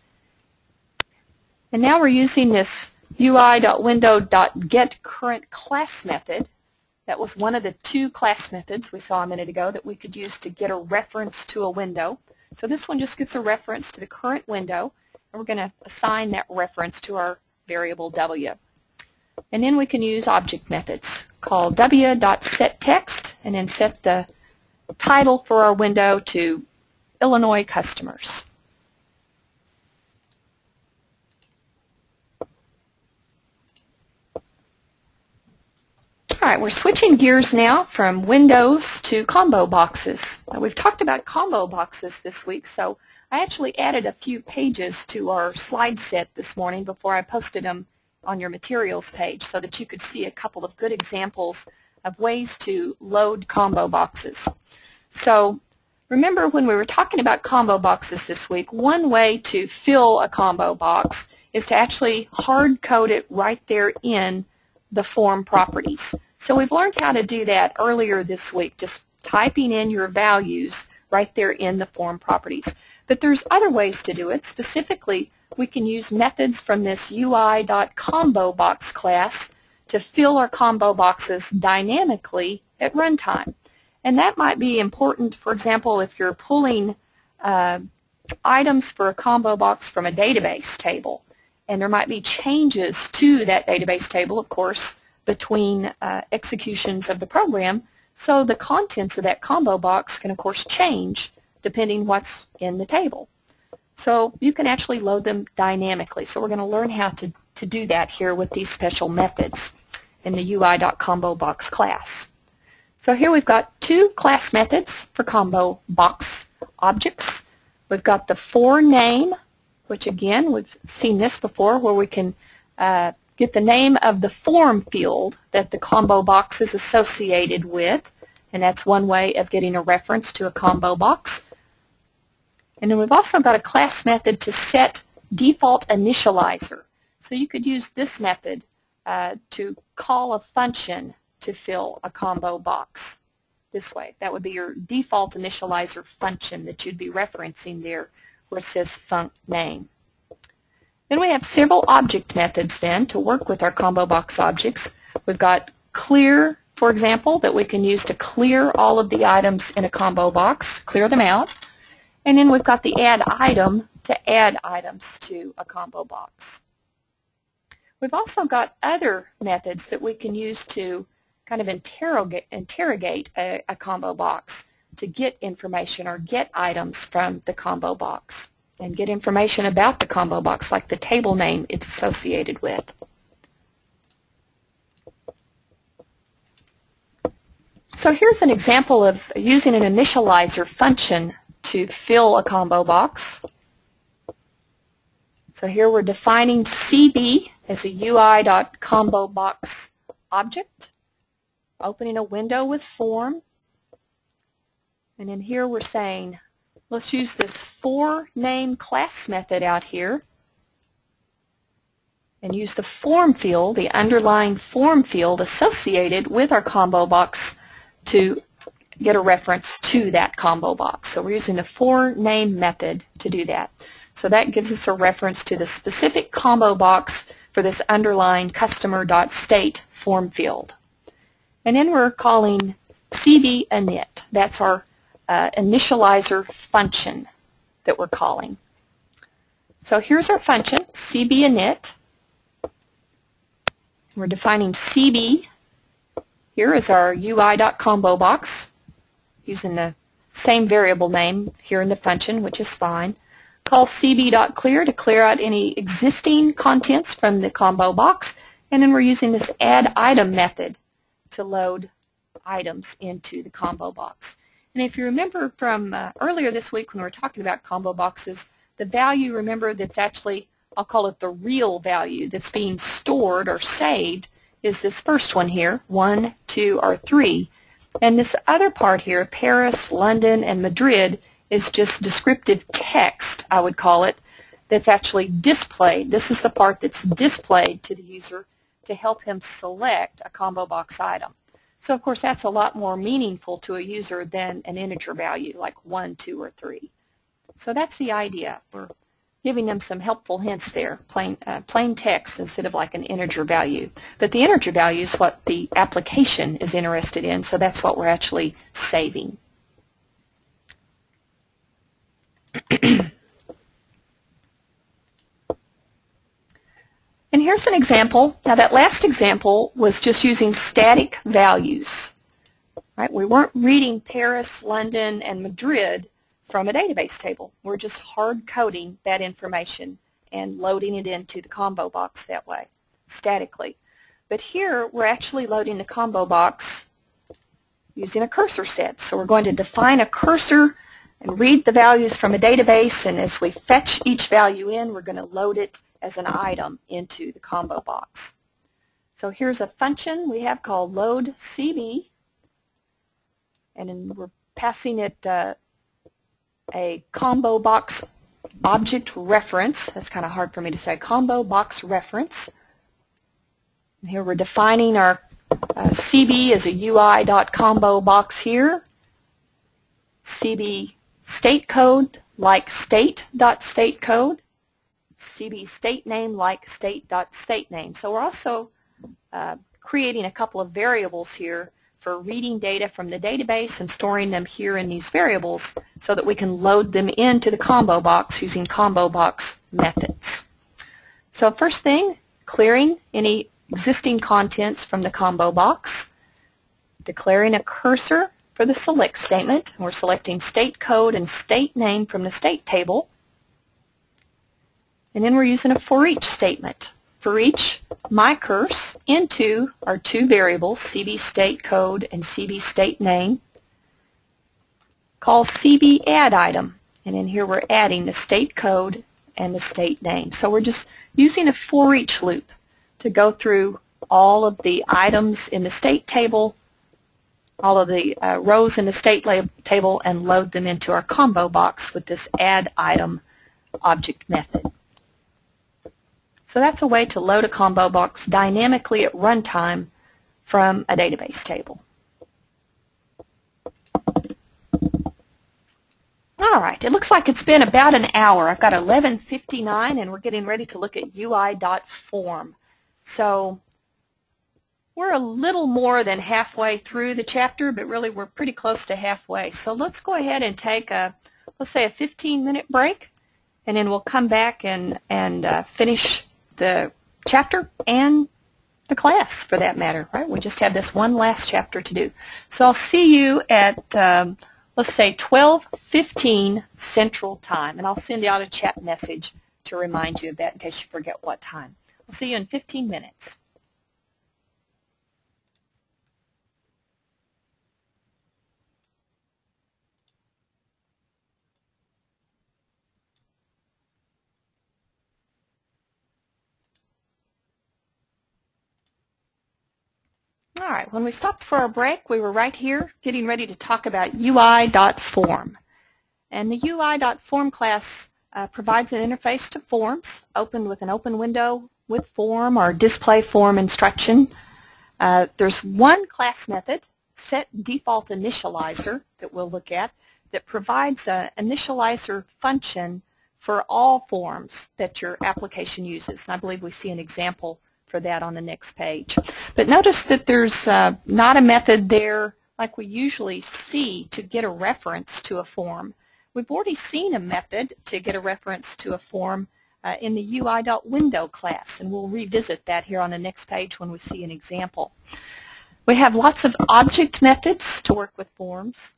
And now we're using this ui.window.getCurrent class method. That was one of the two class methods we saw a minute ago that we could use to get a reference to a window. So this one just gets a reference to the current window, and we're going to assign that reference to our variable W. And then we can use object methods called w.setText and then set the title for our window to Illinois customers. All right, we're switching gears now from Windows to combo boxes. Now, we've talked about combo boxes this week, so I actually added a few pages to our slide set this morning before I posted them on your materials page so that you could see a couple of good examples of ways to load combo boxes. So remember when we were talking about combo boxes this week, one way to fill a combo box is to actually hard code it right there in the form properties. So we've learned how to do that earlier this week, just typing in your values right there in the form properties. But there's other ways to do it. Specifically, we can use methods from this ui.ComboBox class to fill our combo boxes dynamically at runtime. And that might be important, for example, if you're pulling items for a combo box from a database table. And there might be changes to that database table, of course, between executions of the program. So the contents of that combo box can, of course, change depending what's in the table. So you can actually load them dynamically. So we're going to learn how to do that here with these special methods in the ui.ComboBox class. So here we've got two class methods for combo box objects. We've got the for name, which again, we've seen this before, where we can get the name of the form field that the combo box is associated with, and that's one way of getting a reference to a combo box. And then we've also got a class method to set default initializer. So you could use this method to call a function to fill a combo box. this way. That would be your default initializer function that you'd be referencing there where it says func name. Then we have several object methods then to work with our ComboBox objects. We've got clear, for example, that we can use to clear all of the items in a ComboBox, clear them out. And then we've got the add item to add items to a ComboBox. We've also got other methods that we can use to kind of interrogate a ComboBox to get information or get items from the ComboBox and get information about the ComboBox, like the table name it's associated with. So here's an example of using an initializer function to fill a ComboBox. So here we're defining CB as a ui.ComboBox object, opening a window with form, and in here we're saying, let's use this forName class method out here and use the form field, the underlying form field associated with our ComboBox to get a reference to that ComboBox. So we're using the forName method to do that. So that gives us a reference to the specific ComboBox for this underlying customer.state form field. And then we're calling CBInit. That's our initializer function that we're calling. So here's our function, CBInit. We're defining CB. Here is our ui.ComboBox using the same variable name here in the function, which is fine. Call cb.clear to clear out any existing contents from the ComboBox, and then we're using this add item method to load items into the ComboBox. And if you remember from earlier this week when we were talking about ComboBoxes, the value, remember, that's actually, I'll call it the real value that's being stored or saved, is this first one here, 1, 2, or 3. And this other part here, Paris, London, and Madrid, is just descriptive text, I would call it, that's actually displayed. This is the part that's displayed to the user to help him select a ComboBox item. So of course that's a lot more meaningful to a user than an integer value like 1, 2, or 3. So that's the idea. We're giving them some helpful hints there, plain text instead of like an integer value. But the integer value is what the application is interested in, so that's what we're actually saving. And here's an example. Now that last example was just using static values. Right? We weren't reading Paris, London, and Madrid from a database table. We're just hard coding that information and loading it into the ComboBox that way, statically. But here we're actually loading the ComboBox using a cursor set. So we're going to define a cursor and read the values from a database, and as we fetch each value in, we're going to load it as an item into the ComboBox. So here's a function we have called loadCB, and then we're passing it a ComboBox object reference. That's kind of hard for me to say, ComboBox reference. And here we're defining our CB as a ui.ComboBox here. CB state code like state.state code. CB state name like state.state name. So we're also creating a couple of variables here for reading data from the database and storing them here in these variables so that we can load them into the ComboBox using ComboBox methods. So first thing, clearing any existing contents from the ComboBox, declaring a cursor for the select statement. We're selecting state code and state name from the state table. And then we're using a for each statement. For each myCurse into our two variables, CB state code and CB state name. Call CB add item. And in here we're adding the state code and the state name. So we're just using a for each loop to go through all of the items in the state table, all of the rows in the state table, and load them into our ComboBox with this add item object method. So that's a way to load a ComboBox dynamically at runtime from a database table. All right, it looks like it's been about an hour. I've got 11:59 and we're getting ready to look at ui.form. So we're a little more than halfway through the chapter, but really we're pretty close to halfway. So let's go ahead and take let's say a 15-minute break, and then we'll come back and finish the chapter and the class for that matter, right? We just have this one last chapter to do. So I'll see you at let's say 12:15 Central Time, and I'll send out a chat message to remind you of that in case you forget what time. I'll see you in 15 minutes. All right, when we stopped for our break, we were right here getting ready to talk about ui.form. And the ui.form class provides an interface to forms, opened with an open window with form or display form instruction. There's one class method, setDefaultInitializer, that we'll look at, that provides an initializer function for all forms that your application uses. And I believe we see an example for that on the next page. But notice that there's not a method there like we usually see to get a reference to a form. We've already seen a method to get a reference to a form in the ui.window class, and we'll revisit that here on the next page when we see an example. We have lots of object methods to work with forms.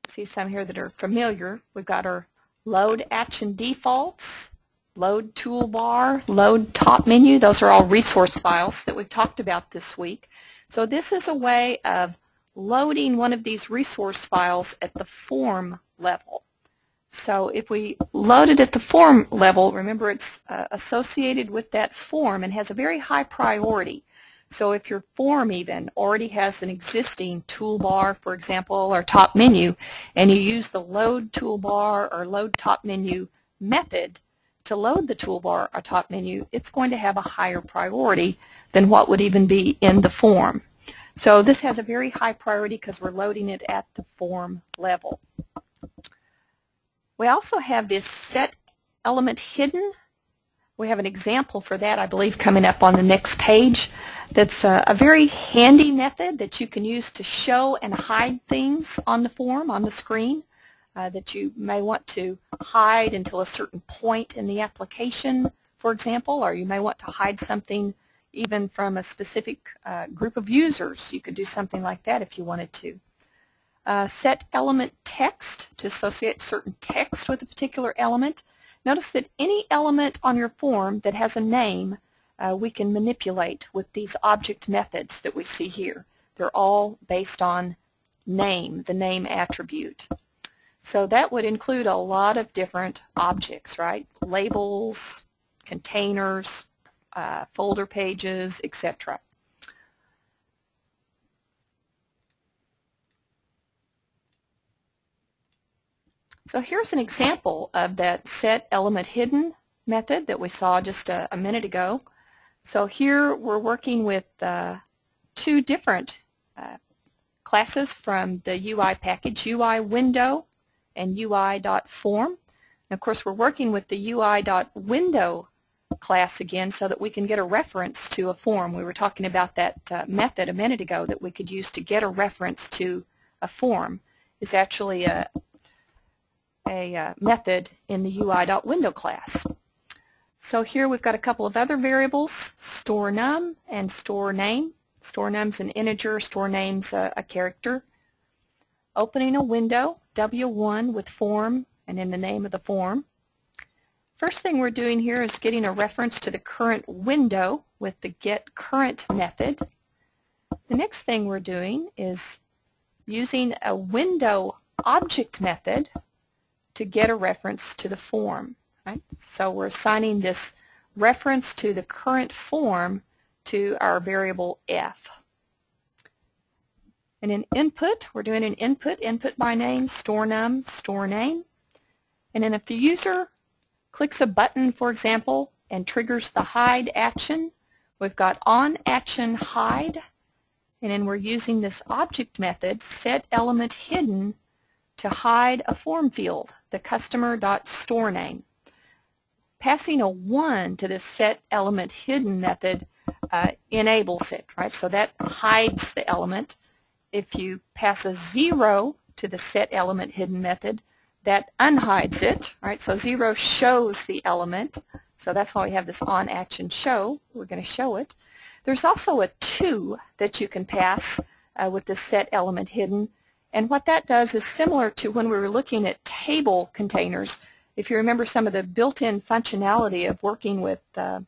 See some here that are familiar. We've got our load action defaults, load toolbar, load top menu. Those are all resource files that we've talked about this week. So this is a way of loading one of these resource files at the form level. So if we load it at the form level, remember it's associated with that form and has a very high priority. So if your form even already has an existing toolbar, for example, or top menu, and you use the load toolbar or load top menu method to load the toolbar or top menu, it's going to have a higher priority than what would even be in the form. So this has a very high priority because we're loading it at the form level. We also have this set element hidden. We have an example for that, I believe, coming up on the next page. That's a very handy method that you can use to show and hide things on the form, on the screen, that you may want to hide until a certain point in the application, for example, or you may want to hide something even from a specific group of users. You could do something like that if you wanted to. Set element text to associate certain text with a particular element. Notice that any element on your form that has a name we can manipulate with these object methods that we see here. They're all based on name, the name attribute. So that would include a lot of different objects, right? Labels, containers, folder pages, etc. So here's an example of that set element hidden method that we saw just a minute ago. So here we're working with two different classes from the UI package, UI window and ui.form. And of course we're working with the ui.window class again so that we can get a reference to a form. We were talking about that method a minute ago that we could use to get a reference to a form is actually a method in the ui.window class. So here we've got a couple of other variables, store num and store name. Store num's an integer, store name's a character. Opening a window, W1 with form and in the name of the form. First thing we're doing here is getting a reference to the current window with the getCurrent method. The next thing we're doing is using a window object method to get a reference to the form. Right? So we're assigning this reference to the current form to our variable f. And in input, we're doing an input by name, store num, store name. And then if the user clicks a button, for example, and triggers the hide action, we've got on action hide, and then we're using this object method, set element hidden, to hide a form field, the customer.storename. Passing a 1 to this setElementHidden method enables it, right? So that hides the element. If you pass a 0 to the setElementHidden method, that unhides it, right? So 0 shows the element. So that's why we have this onActionShow. We're going to show it. There's also a 2 that you can pass with the setElementHidden. And what that does is similar to when we were looking at table containers. If you remember some of the built-in functionality of working with the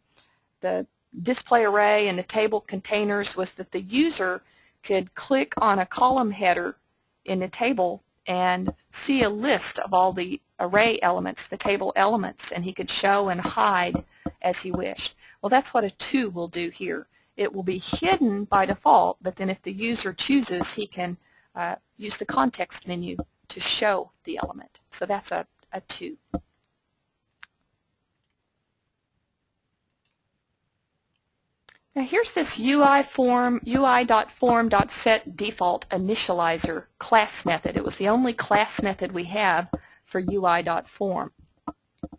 display array and the table containers was that the user could click on a column header in the table and see a list of all the array elements, the table elements, and he could show and hide as he wished. Well, that's what a 2 will do here. It will be hidden by default, but then if the user chooses, he can use the context menu to show the element. So that's a 2. Now here's this ui.form.setDefaultInitializer class method. It was the only class method we have for ui.form.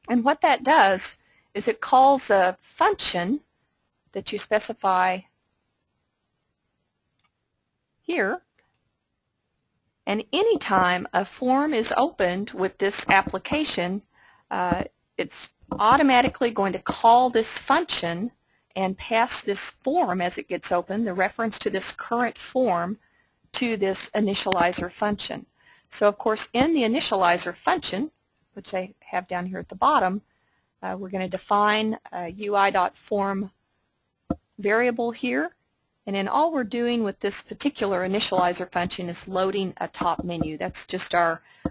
And what that does is it calls a function that you specify here. And anytime a form is opened with this application, it's automatically going to call this function and pass this form as it gets open, the reference to this current form, to this initializer function. So of course in the initializer function, which I have down here at the bottom, we're going to define a ui.form variable here. And then all we're doing with this particular initializer function is loading a top menu. That's just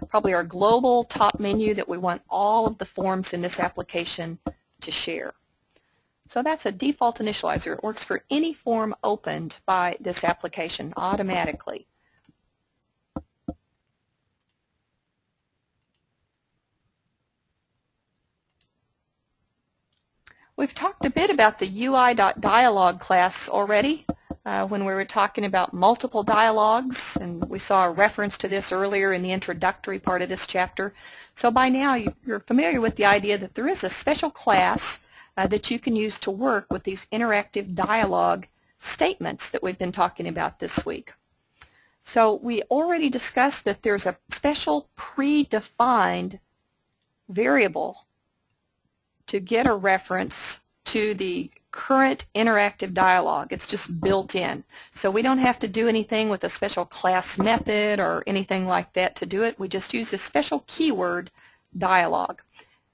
probably our global top menu that we want all of the forms in this application to share. So that's a default initializer. It works for any form opened by this application automatically. We've talked a bit about the ui.dialog class already when we were talking about multiple dialogues, and we saw a reference to this earlier in the introductory part of this chapter. So by now you're familiar with the idea that there is a special class that you can use to work with these interactive dialogue statements that we've been talking about this week. So we already discussed that there's a special predefined variable to get a reference to the current interactive dialogue. It's just built in. So we don't have to do anything with a special class method or anything like that to do it. We just use a special keyword dialogue.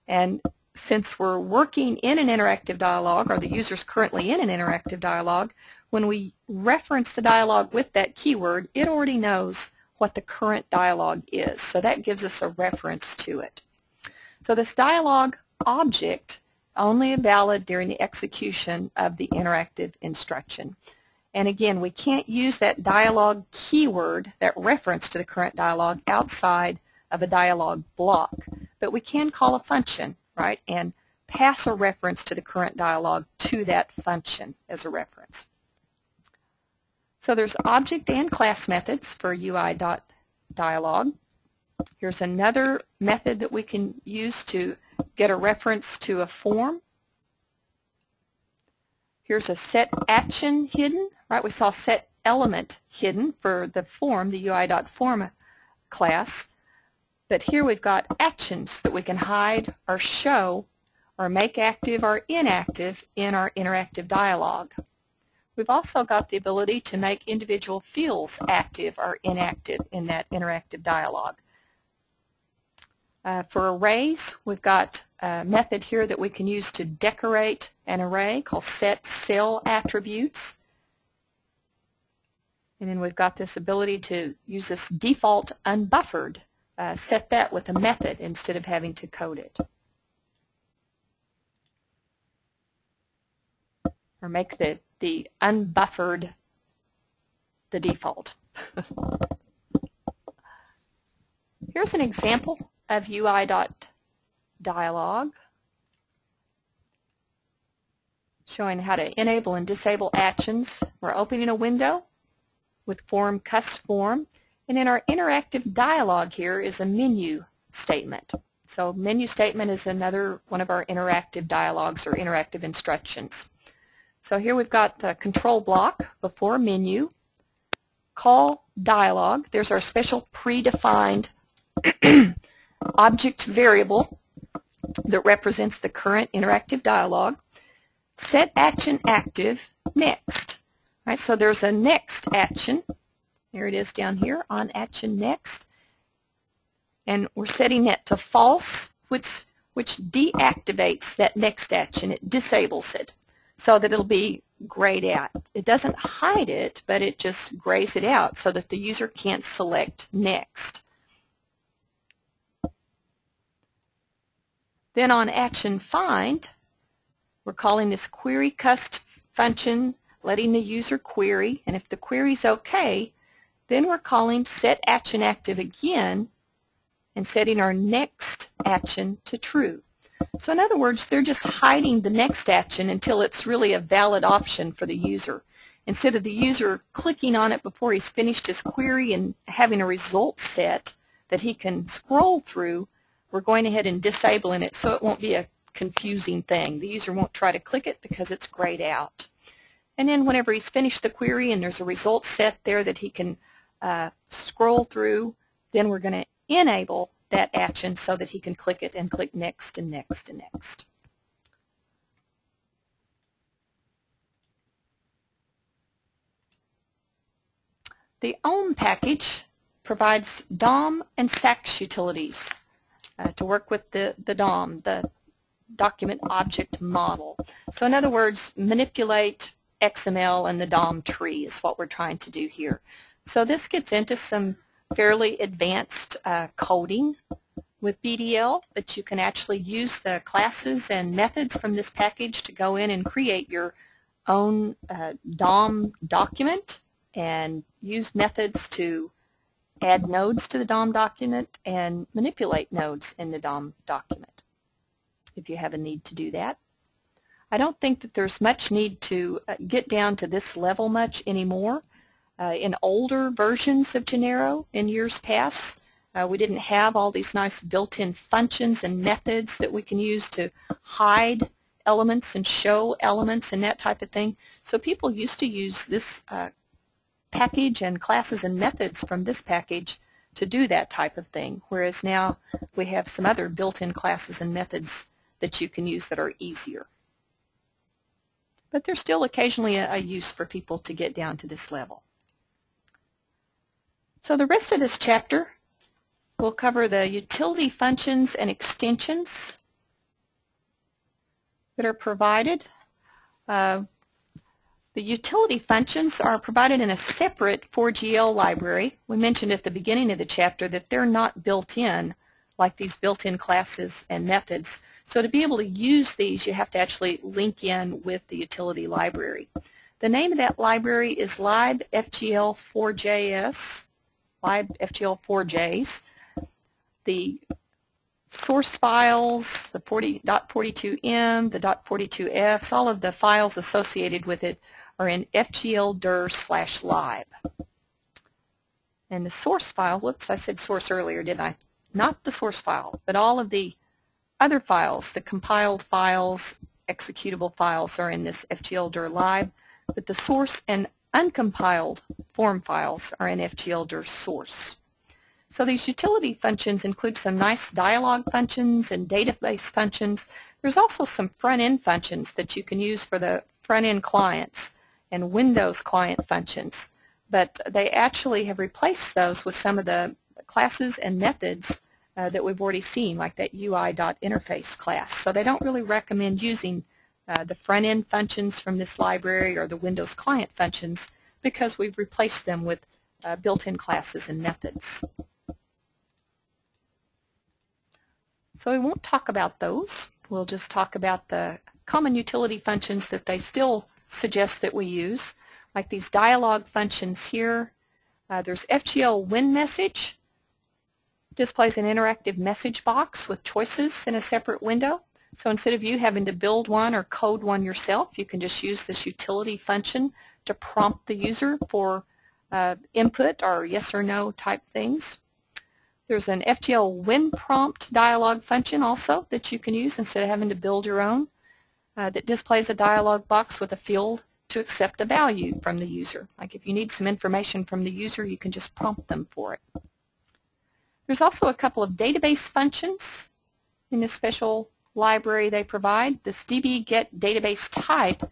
And since we're working in an interactive dialogue, or the user's currently in an interactive dialogue, when we reference the dialogue with that keyword, it already knows what the current dialogue is. So that gives us a reference to it. So this dialogue object only valid during the execution of the interactive instruction. And again, we can't use that dialogue keyword, that reference to the current dialogue, outside of a dialogue block. But we can call a function, right, and pass a reference to the current dialogue to that function as a reference. So there's object and class methods for ui.dialog. Here's another method that we can use to get a reference to a form. Here's a setActionHidden, right? We saw setElementHidden for the form, the ui.form class. But here we've got actions that we can hide or show or make active or inactive in our interactive dialogue. We've also got the ability to make individual fields active or inactive in that interactive dialogue. For arrays, we've got a method here that we can use to decorate an array called setCellAttributes. And then we've got this ability to use this default unbuffered, set that with a method instead of having to code it. Or make the unbuffered the default. Here's an example of ui.dialog showing how to enable and disable actions. We're opening a window with form custom form, And then our interactive dialog here is a menu statement. So menu statement is another one of our interactive dialogs or interactive instructions. So here we've got a control block before menu, call dialog. There's our special predefined object variable that represents the current interactive dialog. Set action active next. All right, so there's a next action. There it is down here on action next. And we're setting it to false, which deactivates that next action. It disables it so that it'll be grayed out. It doesn't hide it, but it just grays it out so that the user can't select next. Then on action find, we're calling this query cust function, letting the user query, and if the query's okay, then we're calling set action active again and setting our next action to true. So in other words, they're just hiding the next action until it's really a valid option for the user. Instead of the user clicking on it before he's finished his query and having a result set that he can scroll through, we're going ahead and disabling it so it won't be a confusing thing. The user won't try to click it because it's grayed out. And then whenever he's finished the query and there's a result set there that he can scroll through, then we're going to enable that action so that he can click it and click next and next and next. The OM package provides DOM and SAX utilities to work with the DOM, the document object model. So in other words, manipulate XML and the DOM tree is what we're trying to do here. So this gets into some fairly advanced coding with BDL, but you can actually use the classes and methods from this package to go in and create your own DOM document and use methods to add nodes to the DOM document and manipulate nodes in the DOM document if you have a need to do that. I don't think that there's much need to get down to this level much anymore. In older versions of Genero in years past, we didn't have all these nice built-in functions and methods that we can use to hide elements and show elements and that type of thing. So people used to use this package and classes and methods from this package to do that type of thing, whereas now we have some other built-in classes and methods that you can use that are easier. But there's still occasionally a use for people to get down to this level. So the rest of this chapter will cover the utility functions and extensions that are provided. The utility functions are provided in a separate 4GL library. We mentioned at the beginning of the chapter that they're not built in like these built-in classes and methods. So to be able to use these, you have to actually link in with the utility library. The name of that library is libfgl4js, libfgl4js. The source files, the .42m, the .42fs, all of the files associated with it are in fgldir/lib. And the source file, whoops, I said source earlier, didn't I? Not the source file, but all of the other files, the compiled files, executable files are in this fgldir/lib, but the source and uncompiled form files are in fgldir source. So these utility functions include some nice dialog functions and database functions. There's also some front-end functions that you can use for the front-end clients and Windows client functions, but they actually have replaced those with some of the classes and methods that we've already seen, like that ui.Interface class. So they don't really recommend using the front-end functions from this library or the Windows client functions because we've replaced them with built-in classes and methods. So we won't talk about those. We'll just talk about the common utility functions that they still suggest that we use, like these dialog functions here. There's FGL WinMessage. Displays an interactive message box with choices in a separate window. So instead of you having to build one or code one yourself, you can just use this utility function to prompt the user for input or yes or no type things. There's an FGL when prompt dialog function also that you can use instead of having to build your own that displays a dialog box with a field to accept a value from the user. Like if you need some information from the user, you can just prompt them for it. There's also a couple of database functions in this special library they provide. This db-get-database-type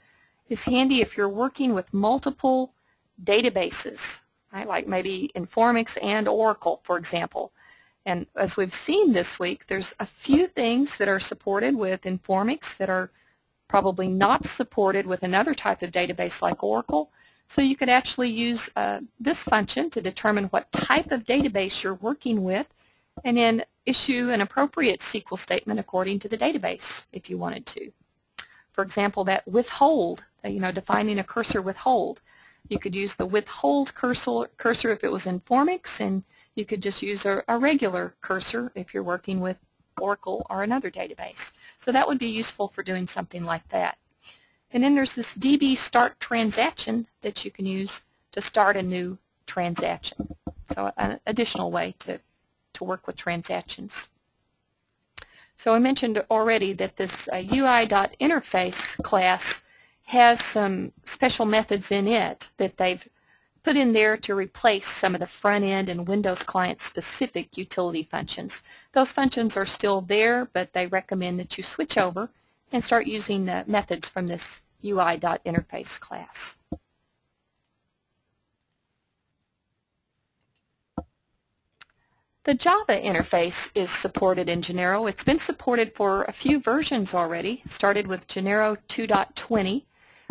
is handy if you're working with multiple databases, right? Like maybe Informix and Oracle, for example. And as we've seen this week, there's a few things that are supported with Informix that are probably not supported with another type of database like Oracle. So you could actually use this function to determine what type of database you're working with and then issue an appropriate SQL statement according to the database if you wanted to. For example, that withhold, defining a cursor withhold. You could use the withhold cursor if it was Informix, and you could just use a regular cursor if you're working with Oracle or another database. So that would be useful for doing something like that. And then there's this DB start transaction that you can use to start a new transaction. So an additional way to work with transactions. So I mentioned already that this ui.Interface class has some special methods in it that they've put in there to replace some of the front-end and Windows client-specific utility functions. Those functions are still there, but they recommend that you switch over and start using the methods from this ui.Interface class. The Java interface is supported in Genero. It's been supported for a few versions already. It started with Genero 2.20,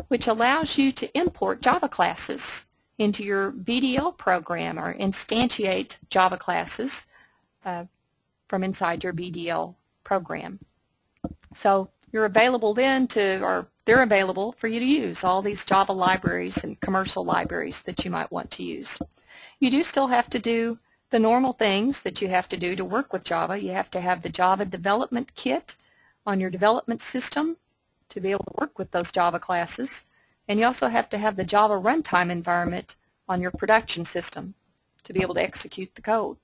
which allows you to import Java classes into your BDL program or instantiate Java classes from inside your BDL program. So you're available then or they're available for you to use all these Java libraries and commercial libraries that you might want to use. You do still have to do the normal things that you have to do to work with Java. You have to have the Java development kit on your development system to be able to work with those Java classes. And you also have to have the Java runtime environment on your production system to be able to execute the code.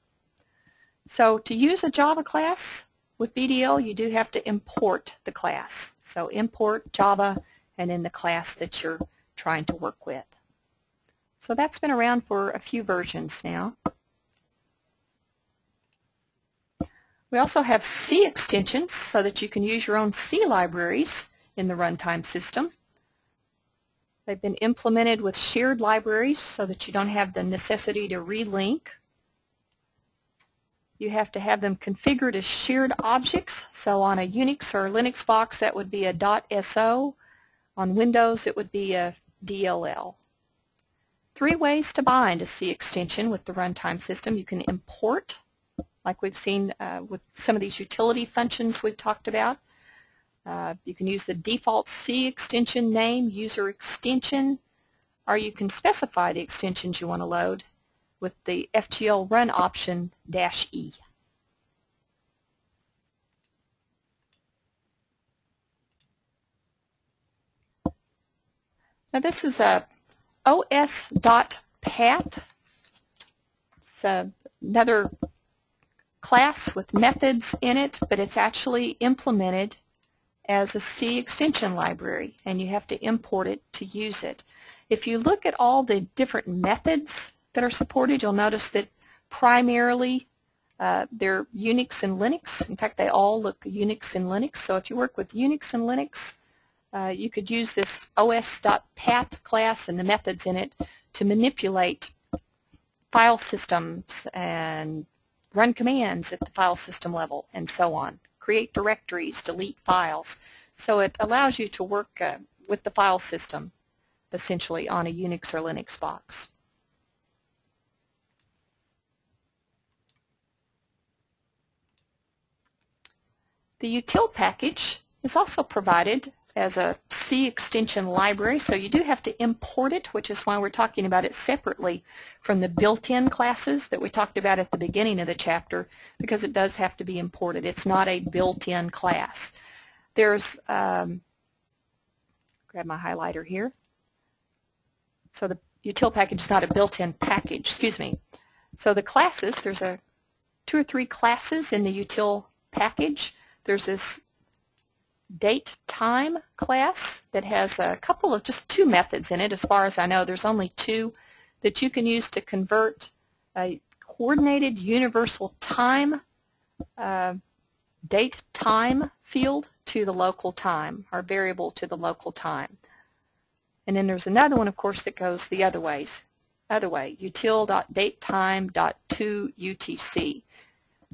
So to use a Java class with BDL, you do have to import the class. So import Java and then the class that you're trying to work with. So that's been around for a few versions now. We also have C extensions so that you can use your own C libraries in the runtime system. They've been implemented with shared libraries so that you don't have the necessity to relink. You have to have them configured as shared objects. So on a Unix or Linux box, that would be a .so. On Windows, it would be a DLL. 3 ways to bind a C extension with the runtime system. You can import, like we've seen with some of these utility functions we've talked about. You can use the default C extension name, user extension, or you can specify the extensions you want to load with the FGL run option -E. Now this is a os.path. It's another class with methods in it, but it's actually implemented as a C extension library, and you have to import it to use it. If you look at all the different methods that are supported, you'll notice that primarily they're Unix and Linux. In fact, they all look Unix and Linux. So if you work with Unix and Linux, you could use this os.path class and the methods in it to manipulate file systems and run commands at the file system level and so on. Create directories, delete files. So it allows you to work with the file system essentially on a Unix or Linux box. The util package is also provided as a C extension library, so you do have to import it, which is why we're talking about it separately from the built-in classes that we talked about at the beginning of the chapter, because it does have to be imported. It's not a built-in class. There's, grab my highlighter here. So util package is not a built-in package, excuse me. So the classes, there's 2 or 3 classes in the util package. There's this date time class that has a couple of just 2 methods in it. As far as I know, there's only 2 that you can use to convert a coordinated universal time date time field to the local time, or variable to the local time. And then there's another one, of course, that goes the other way, util.datetime.toUtc.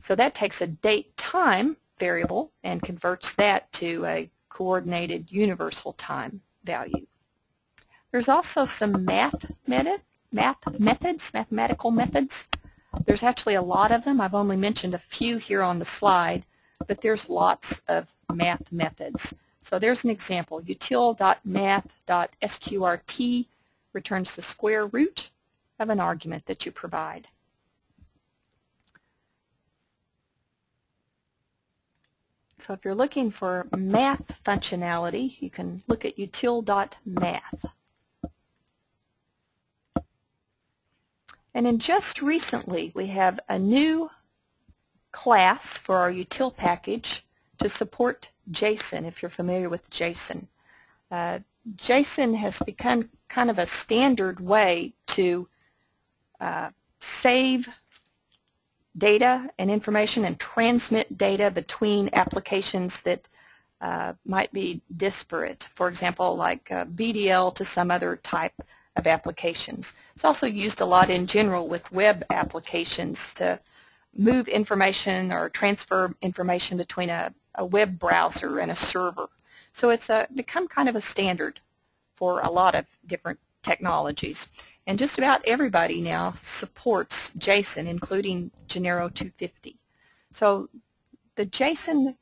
So that takes a date time variable and converts that to a coordinated universal time value. There's also some mathematical methods. There's actually a lot of them. I've only mentioned a few here on the slide, but there's lots of math methods. So there's an example. util.math.sqrt returns the square root of an argument that you provide. So if you're looking for math functionality, you can look at util.math. And then just recently, we have a new class for our util package to support JSON, if you're familiar with JSON. JSON has become kind of a standard way to save data and information and transmit data between applications that might be disparate. For example, like BDL to some other type of applications. It's also used a lot in general with web applications to move information or transfer information between a web browser and a server. So it's become kind of a standard for a lot of different technologies. And just about everybody now supports JSON, including Genero 250. So the JSON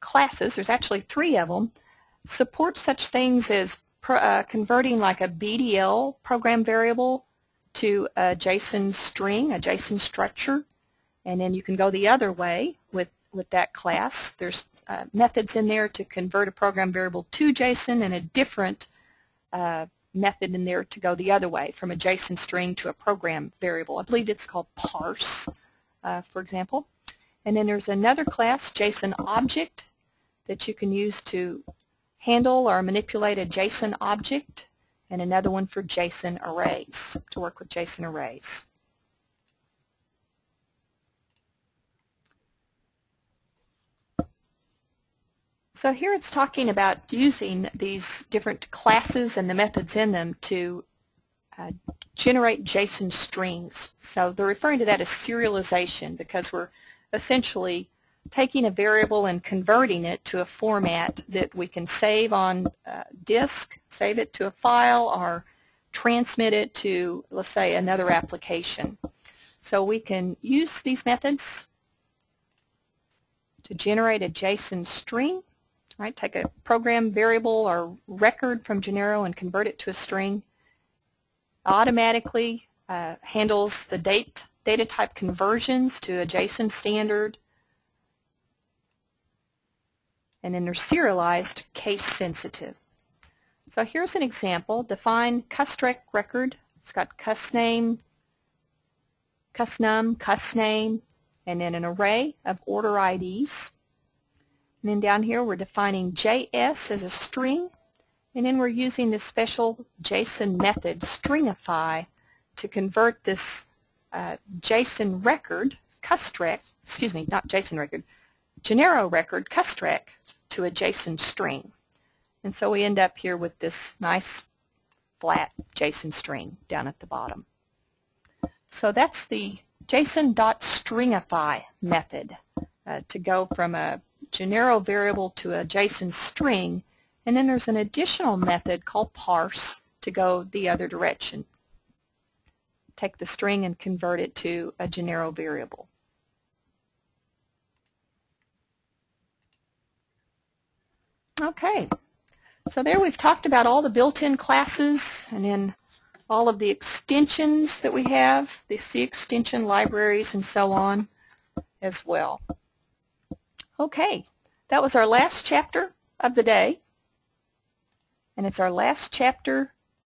classes, there's actually 3 of them, support such things as converting like a BDL program variable to a JSON string, a JSON structure, and then you can go the other way with that class. There's methods in there to convert a program variable to JSON and a different method in there to go the other way from a JSON string to a program variable. I believe it's called parse, for example. And then there's another class, JSON object, that you can use to handle or manipulate a JSON object, and another one for JSON arrays, to work with JSON arrays. So here it's talking about using these different classes and the methods in them to generate JSON strings. So they're referring to that as serialization, because we're essentially taking a variable and converting it to a format that we can save on disk, save it to a file, or transmit it to, let's say, another application. So we can use these methods to generate a JSON string. Right, take a program variable or record from Genero and convert it to a string. Automatically handles the data type conversions to a JSON standard. And then they're serialized, case sensitive. So here's an example. Define cusrec record. It's got cusname, cusnum, cusname, and then an array of order IDs. And then down here we're defining JS as a string, and then we're using this special JSON method, stringify, to convert this JSON record, cusrec, excuse me, not JSON record, Genero record, cusrec, to a JSON string. And so we end up here with this nice flat JSON string down at the bottom. So that's the JSON.stringify method to go from a Genero variable to a JSON string, and then there's an additional method called parse to go the other direction. Take the string and convert it to a Genero variable. Okay, so there we've talked about all the built-in classes and then all of the extensions that we have, the C extension libraries and so on as well. Okay, that was our last chapter of the day, and it's our last chapter